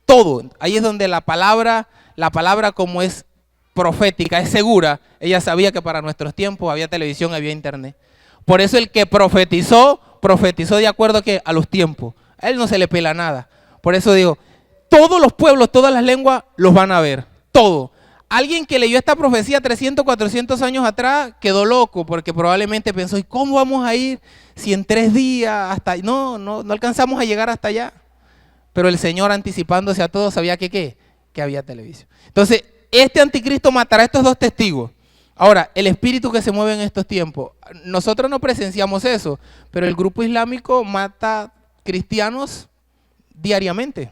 Todo. Ahí es donde la palabra como es profética, es segura. Ella sabía que para nuestros tiempos había televisión, había internet. Por eso el que profetizó de acuerdo a los tiempos. A él no se le pela nada. Por eso digo, todos los pueblos, todas las lenguas los van a ver. Todo. Alguien que leyó esta profecía 300, 400 años atrás quedó loco porque probablemente pensó, ¿y cómo vamos a ir si en 3 días hasta no alcanzamos a llegar hasta allá? Pero el Señor, anticipándose a todos, sabía que había televisión. Entonces, este anticristo matará a estos 2 testigos. Ahora, el espíritu que se mueve en estos tiempos, nosotros no presenciamos eso, pero el grupo islámico mata cristianos diariamente.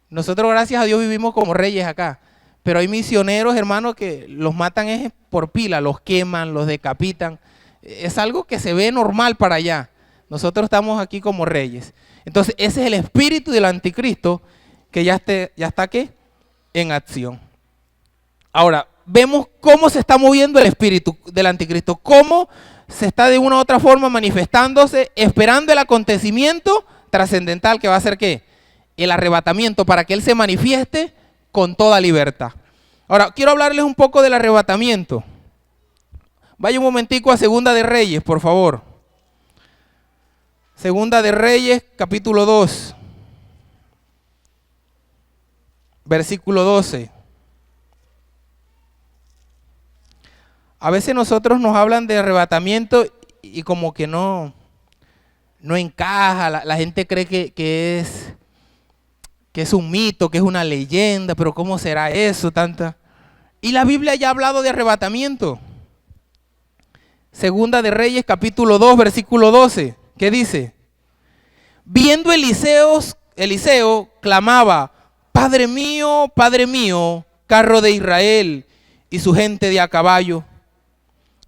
Nosotros, gracias a Dios, vivimos como reyes acá. Pero hay misioneros, hermanos, que los matan es por pila, los queman, los decapitan. Es algo que se ve normal para allá. Nosotros estamos aquí como reyes. Entonces, ese es el espíritu del anticristo que ya está ¿qué? En acción. Ahora, vemos cómo se está moviendo el espíritu del anticristo, cómo se está de una u otra forma manifestándose, esperando el acontecimiento trascendental que va a ser ¿qué? El arrebatamiento, para que él se manifieste con toda libertad. Ahora, quiero hablarles un poco del arrebatamiento. Vaya un momentico a Segunda de Reyes, por favor. Segunda de Reyes, capítulo 2, versículo 12. A veces nosotros nos hablan de arrebatamiento y como que no encaja, la gente cree que es un mito, que es una leyenda, pero ¿cómo será eso? Y la Biblia ya ha hablado de arrebatamiento. Segunda de Reyes, capítulo 2, versículo 12. ¿Qué dice? Viendo Eliseo clamaba, Padre mío, carro de Israel. y su gente de a caballo.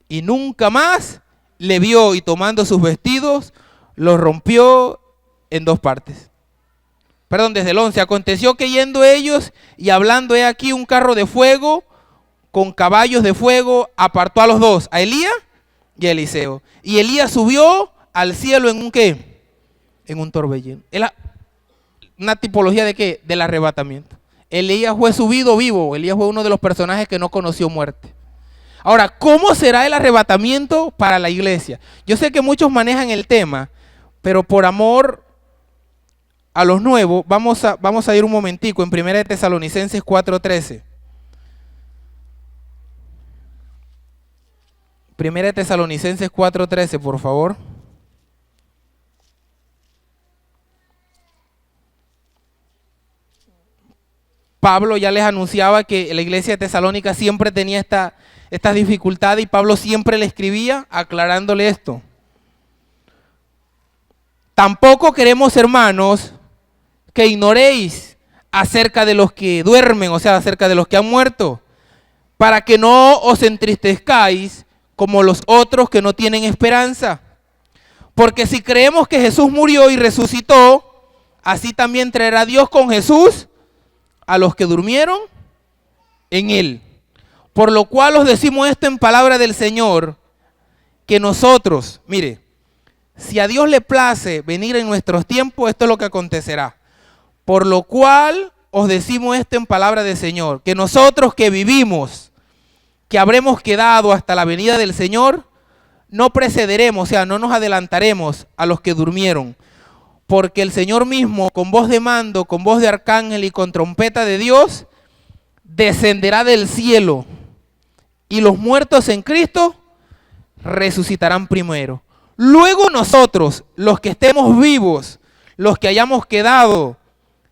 Y nunca más le vio, y tomando sus vestidos, los rompió en dos partes. Perdón, desde el 11. Aconteció que yendo ellos y hablando, he aquí un carro de fuego con caballos de fuego, apartó a los dos, a Elías y a Eliseo. Y Elías subió al cielo en un ¿qué? En un torbellino. Una tipología de ¿qué? Del arrebatamiento. Elías fue subido vivo. Elías fue uno de los personajes que no conoció muerte. Ahora, ¿cómo será el arrebatamiento para la iglesia? Yo sé que muchos manejan el tema, pero por amor a los nuevos, vamos a ir un momentico en 1 Tesalonicenses 4:13. 1 Tesalonicenses 4:13, por favor. Pablo ya les anunciaba que la iglesia de Tesalónica siempre tenía estas dificultades, y Pablo siempre le escribía aclarándole esto. Tampoco queremos, hermanos, que ignoréis acerca de los que duermen, o sea, acerca de los que han muerto, para que no os entristezcáis como los otros que no tienen esperanza. Porque si creemos que Jesús murió y resucitó, así también traerá Dios con Jesús a los que durmieron en él. Por lo cual os decimos esto en palabra del Señor, que nosotros, mire, si a Dios le place venir en nuestros tiempos, esto es lo que acontecerá. Por lo cual os decimos esto en palabra del Señor, que nosotros que vivimos, que habremos quedado hasta la venida del Señor, no precederemos, o sea, no nos adelantaremos a los que durmieron. Porque el Señor mismo, con voz de mando, con voz de arcángel y con trompeta de Dios, descenderá del cielo, y los muertos en Cristo resucitarán primero. Luego nosotros, los que estemos vivos, los que hayamos quedado,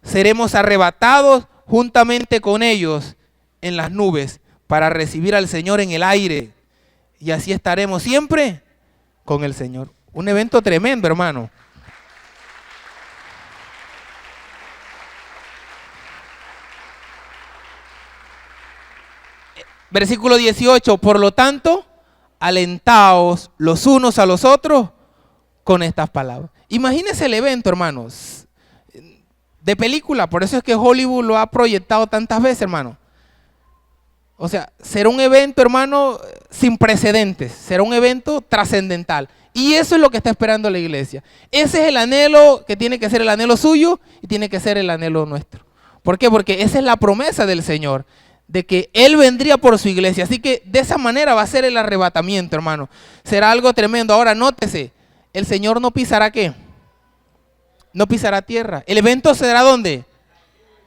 seremos arrebatados juntamente con ellos en las nubes para recibir al Señor en el aire, y así estaremos siempre con el Señor. Un evento tremendo, hermano. Versículo 18, por lo tanto, alentaos los unos a los otros con estas palabras. Imagínense el evento, hermanos, de película. Por eso es que Hollywood lo ha proyectado tantas veces, hermano. O sea, será un evento, hermano, sin precedentes. Será un evento trascendental. Y eso es lo que está esperando la iglesia. Ese es el anhelo que tiene que ser el anhelo suyo y tiene que ser el anhelo nuestro. ¿Por qué? Porque esa es la promesa del Señor, de que Él vendría por su iglesia. Así que de esa manera va a ser el arrebatamiento, hermano. Será algo tremendo. Ahora, nótese, el Señor no pisará ¿qué? No pisará tierra. El evento será ¿dónde?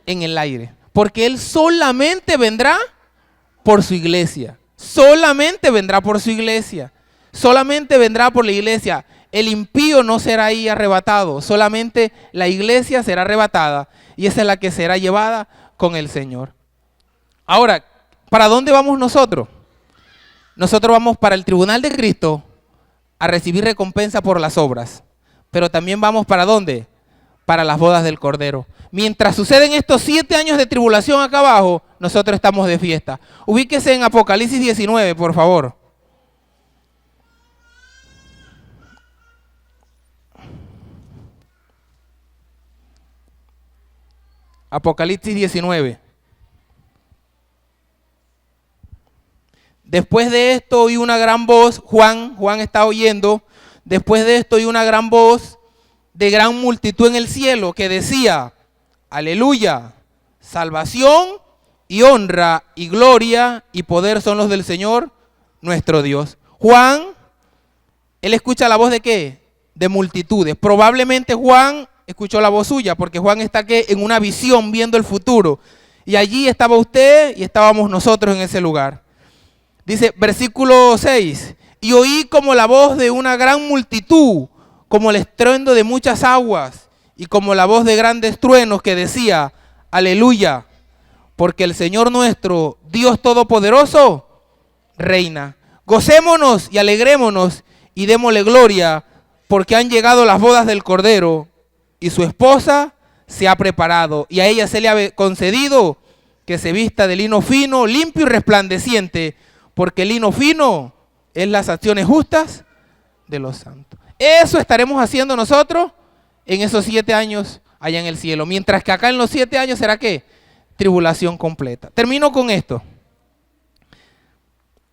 En el aire. Porque Él solamente vendrá por su iglesia. Solamente vendrá por su iglesia. Solamente vendrá por la iglesia. El impío no será ahí arrebatado. Solamente la iglesia será arrebatada. Y esa es la que será llevada con el Señor. Ahora, ¿para dónde vamos nosotros? Nosotros vamos para el tribunal de Cristo a recibir recompensa por las obras. Pero también vamos ¿para dónde? Para las bodas del Cordero. Mientras suceden estos 7 años de tribulación acá abajo, nosotros estamos de fiesta. Ubíquese en Apocalipsis 19, por favor. Apocalipsis 19. Después de esto oí una gran voz, Juan está oyendo, después de esto oí una gran voz de gran multitud en el cielo que decía, aleluya, salvación y honra y gloria y poder son los del Señor nuestro Dios. Juan, él escucha la voz de ¿qué? De multitudes. Probablemente Juan escuchó la voz suya, porque Juan está ¿qué? En una visión viendo el futuro. Y allí estaba usted y estábamos nosotros en ese lugar. Dice, versículo 6, y oí como la voz de una gran multitud, como el estruendo de muchas aguas, y como la voz de grandes truenos que decía, aleluya, porque el Señor nuestro, Dios Todopoderoso, reina. Gocémonos y alegrémonos y démosle gloria, porque han llegado las bodas del Cordero, y su esposa se ha preparado, y a ella se le ha concedido que se vista de lino fino, limpio y resplandeciente, porque el lino fino es las acciones justas de los santos. Eso estaremos haciendo nosotros en esos 7 años allá en el cielo, mientras que acá en los 7 años será ¿qué? Tribulación completa. Termino con esto.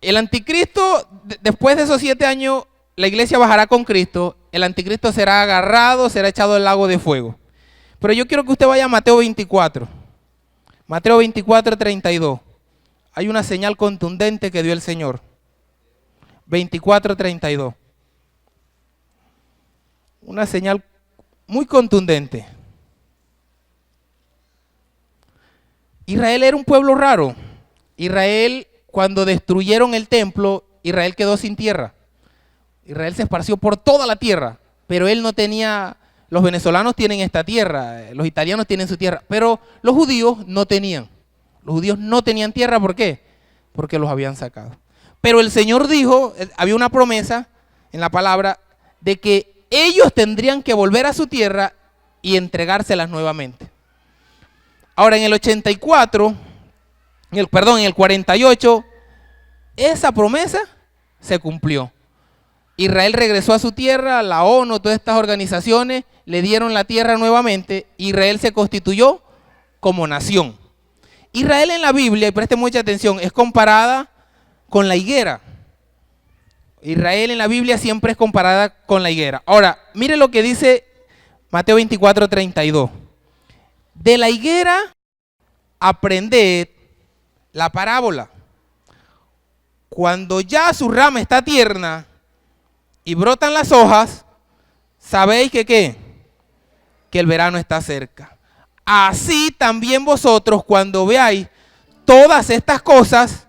El anticristo, después de esos 7 años, la iglesia bajará con Cristo, el anticristo será agarrado, será echado al lago de fuego. Pero yo quiero que usted vaya a Mateo 24. Mateo 24, 32. Hay una señal contundente que dio el Señor. 24, 32. Una señal muy contundente. Israel era un pueblo raro. Israel, cuando destruyeron el templo, Israel quedó sin tierra. Israel se esparció por toda la tierra, pero él no tenía. Los venezolanos tienen esta tierra, los italianos tienen su tierra, pero los judíos no tenían. Los judíos no tenían tierra, ¿por qué? Porque los habían sacado. Pero el Señor dijo, había una promesa en la palabra, de que ellos tendrían que volver a su tierra y entregárselas nuevamente. Ahora en el 84, en el 48, esa promesa se cumplió. Israel regresó a su tierra, la ONU, todas estas organizaciones le dieron la tierra nuevamente. Israel se constituyó como nación. Israel en la Biblia, y preste mucha atención, es comparada con la higuera. Israel en la Biblia siempre es comparada con la higuera. Ahora, mire lo que dice Mateo 24, 32. De la higuera aprended la parábola. Cuando ya su rama está tierna y brotan las hojas, sabéis que ¿qué? Que el verano está cerca. Así también vosotros, cuando veáis todas estas cosas,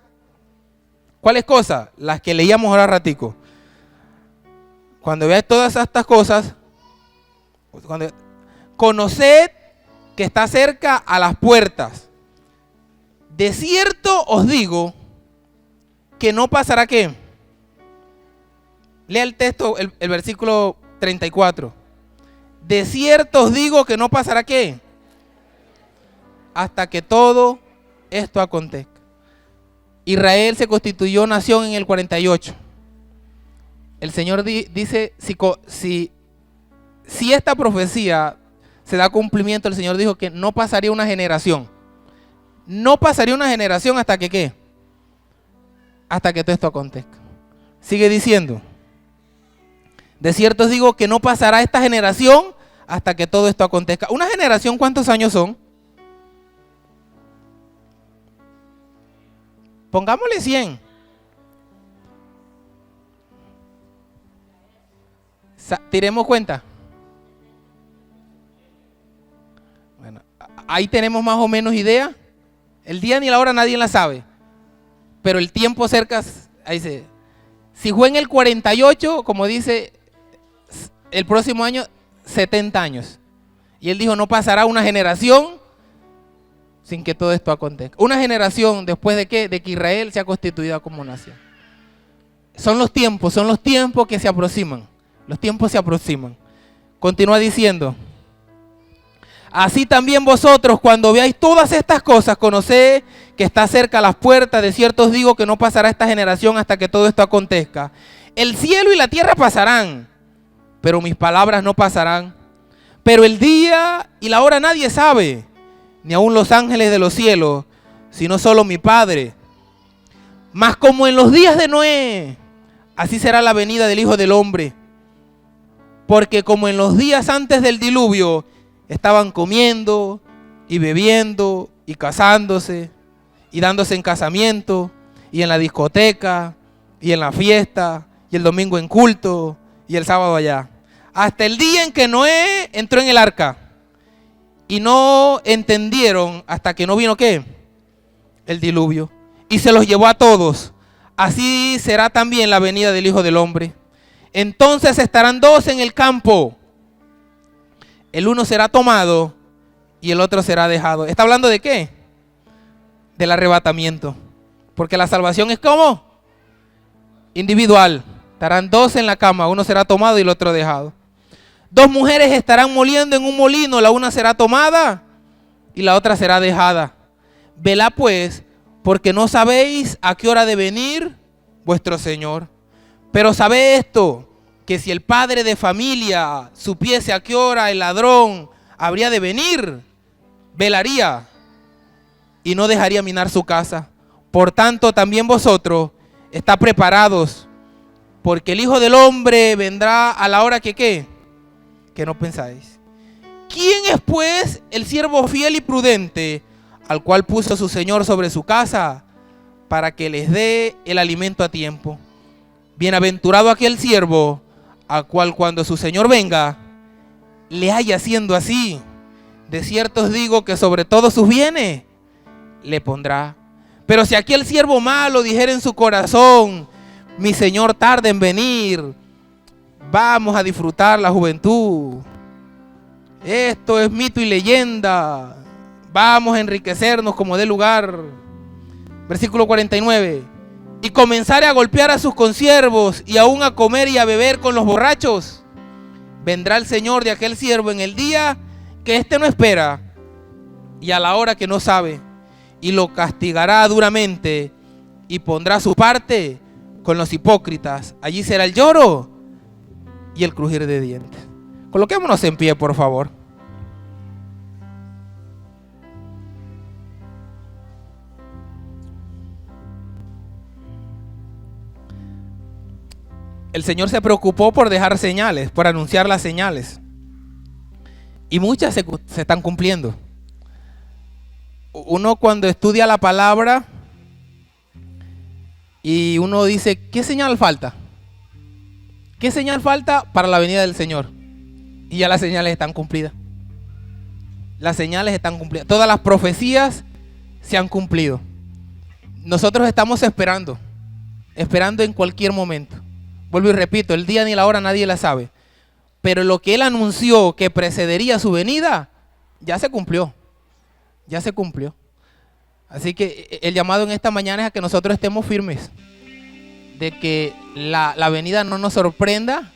¿cuáles cosas? Las que leíamos ahora ratico. Cuando veáis todas estas cosas, conoced que está cerca a las puertas. De cierto os digo que no pasará ¿qué? Lea el texto, el versículo 34. De cierto os digo que no pasará ¿qué? Hasta que todo esto acontezca. Israel se constituyó nación en el 48. El Señor dice, si esta profecía se da cumplimiento, el Señor dijo que no pasaría una generación. No pasaría una generación hasta que ¿qué? Hasta que todo esto acontezca. Sigue diciendo. De cierto os digo que no pasará esta generación hasta que todo esto acontezca. ¿Una generación cuántos años son? Pongámosle 100. Tiremos cuenta. Bueno, ahí tenemos más o menos idea. El día ni la hora nadie la sabe. Pero el tiempo cerca, ahí se. Si fue en el 48, como dice, el próximo año, 70 años. Y él dijo, no pasará una generación sin que todo esto acontezca. Una generación después de ¿qué? De que Israel sea constituida como nación. Son los tiempos que se aproximan. Los tiempos se aproximan. Continúa diciendo. Así también vosotros, cuando veáis todas estas cosas, conoced que está cerca a las puertas. De cierto os digo que no pasará esta generación hasta que todo esto acontezca. El cielo y la tierra pasarán, pero mis palabras no pasarán. Pero el día y la hora nadie sabe, ni aun los ángeles de los cielos, sino solo mi Padre. Mas como en los días de Noé, así será la venida del Hijo del Hombre. Porque como en los días antes del diluvio, estaban comiendo y bebiendo y casándose y dándose en casamiento y en la discoteca y en la fiesta y el domingo en culto y el sábado allá. Hasta el día en que Noé entró en el arca. Y no entendieron hasta que no vino ¿qué? El diluvio. Y se los llevó a todos. Así será también la venida del Hijo del Hombre. Entonces estarán dos en el campo. El uno será tomado y el otro será dejado. ¿Está hablando de qué? Del arrebatamiento. Porque la salvación es ¿cómo? Individual. Estarán dos en la cama. Uno será tomado y el otro dejado. Dos mujeres estarán moliendo en un molino. La una será tomada y la otra será dejada. Velad pues, porque no sabéis a qué hora ha de venir vuestro Señor. Pero sabed esto, que si el padre de familia supiese a qué hora el ladrón habría de venir, velaría y no dejaría minar su casa. Por tanto, también vosotros estad preparados, porque el Hijo del Hombre vendrá a la hora que ¿qué? Que no pensáis. ¿Quién es pues el siervo fiel y prudente, al cual puso su Señor sobre su casa, para que les dé el alimento a tiempo? Bienaventurado aquel siervo, al cual cuando su Señor venga, le haya haciendo así. De cierto os digo que sobre todos sus bienes le pondrá. Pero si aquel siervo malo dijera en su corazón: mi Señor tarda en venir, vamos a disfrutar la juventud, esto es mito y leyenda, vamos a enriquecernos como dé lugar. Versículo 49. Y comenzare a golpear a sus consiervos y aún a comer y a beber con los borrachos, vendrá el Señor de aquel siervo en el día que éste no espera y a la hora que no sabe, y lo castigará duramente y pondrá su parte con los hipócritas. Allí será el lloro y el crujir de dientes. Coloquémonos en pie, por favor. El Señor se preocupó por dejar señales, por anunciar las señales. Y muchas se están cumpliendo. Uno cuando estudia la palabra y uno dice, ¿qué señal falta? ¿Qué señal falta para la venida del Señor? Y ya las señales están cumplidas. Las señales están cumplidas. Todas las profecías se han cumplido. Nosotros estamos esperando en cualquier momento. Vuelvo y repito, el día ni la hora nadie la sabe. Pero lo que Él anunció que precedería su venida, ya se cumplió. Ya se cumplió. Así que el llamado en esta mañana es a que nosotros estemos firmes. De que la venida no nos sorprenda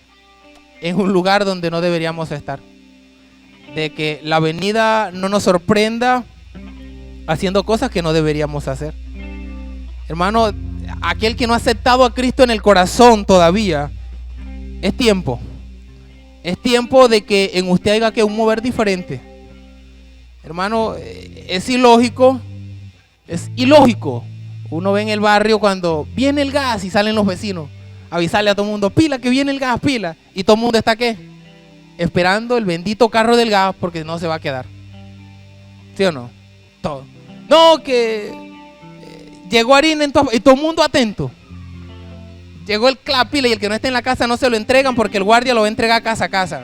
en un lugar donde no deberíamos estar. De que la venida no nos sorprenda haciendo cosas que no deberíamos hacer. Hermano, aquel que no ha aceptado a Cristo en el corazón todavía, es tiempo. Es tiempo de que en usted haya que un mover diferente. Hermano, es ilógico. Uno ve en el barrio cuando viene el gas y salen los vecinos a avisarle a todo el mundo, pila que viene el gas, pila. Y todo el mundo está ¿qué? Esperando el bendito carro del gas porque no se va a quedar. ¿Sí o no? Todo. No, que llegó harina y todo el mundo atento. Llegó el pila y el que no esté en la casa no se lo entregan porque el guardia lo va a entregar casa a casa.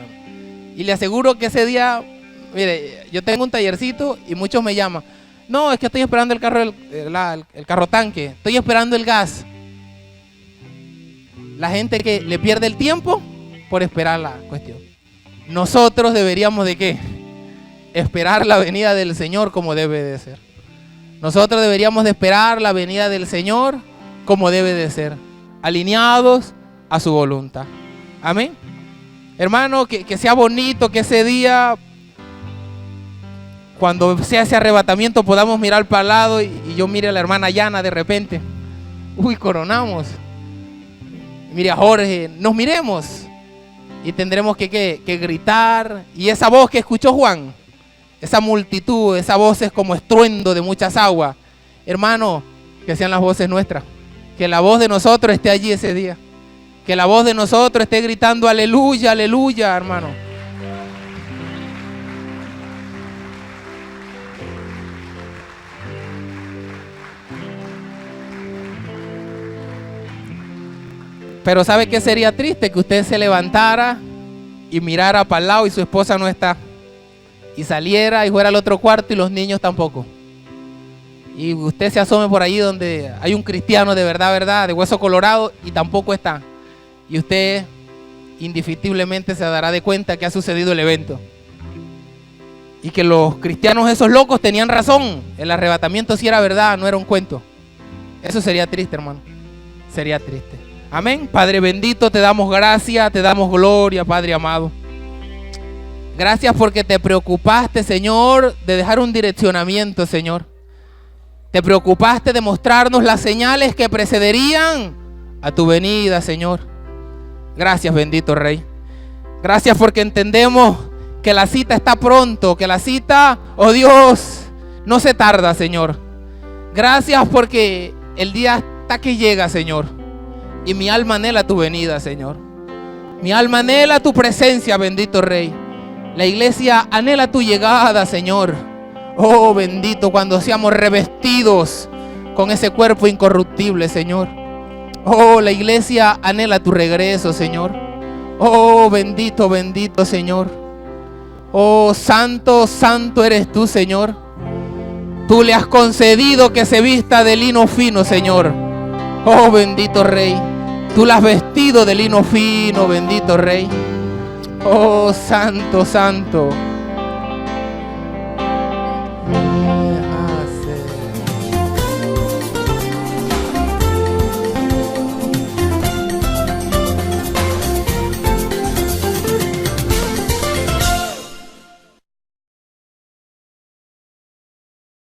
Y le aseguro que ese día, mire, yo tengo un tallercito y muchos me llaman. No, es que estoy esperando el carro, el carro tanque. Estoy esperando el gas. La gente que le pierde el tiempo por esperar la cuestión. Nosotros deberíamos de ¿qué? Esperar la venida del Señor como debe de ser. Nosotros deberíamos de esperar la venida del Señor como debe de ser. Alineados a su voluntad. Amén. Hermano, que sea bonito, que ese día, cuando sea ese arrebatamiento, podamos mirar para el lado y yo mire a la hermana Yana de repente. Uy, coronamos. Mire a Jorge, nos miremos. Y tendremos que gritar. Y esa voz que escuchó Juan, esa multitud, esa voz es como estruendo de muchas aguas. Hermano, que sean las voces nuestras. Que la voz de nosotros esté allí ese día. Que la voz de nosotros esté gritando aleluya, aleluya, hermano. Pero ¿sabe qué sería triste? Que usted se levantara y mirara para el lado y su esposa no está. Y saliera y fuera al otro cuarto y los niños tampoco. Y usted se asome por allí donde hay un cristiano de verdad, de hueso colorado y tampoco está. Y usted indefectiblemente se dará de cuenta que ha sucedido el evento. Y que los cristianos esos locos tenían razón. El arrebatamiento sí era verdad, no era un cuento. Eso sería triste, hermano. Sería triste. Amén. Padre bendito, te damos gracias, te damos gloria, Padre amado. Gracias porque te preocupaste, Señor, de dejar un direccionamiento, Señor. Te preocupaste de mostrarnos las señales que precederían a tu venida, Señor. Gracias, bendito Rey. Gracias porque entendemos que la cita está pronto, que la cita, oh Dios, no se tarda, Señor. Gracias porque el día está que llega, Señor. Y mi alma anhela tu venida, Señor. Mi alma anhela tu presencia, bendito Rey. La iglesia anhela tu llegada, Señor. Oh, bendito, cuando seamos revestidos con ese cuerpo incorruptible, Señor. Oh, la iglesia anhela tu regreso, Señor. Oh, bendito, bendito, Señor. Oh, santo, santo eres tú, Señor. Tú le has concedido que se vista de lino fino, Señor. Oh, bendito Rey. Tú la has vestido de lino fino, bendito Rey. Oh, santo, santo.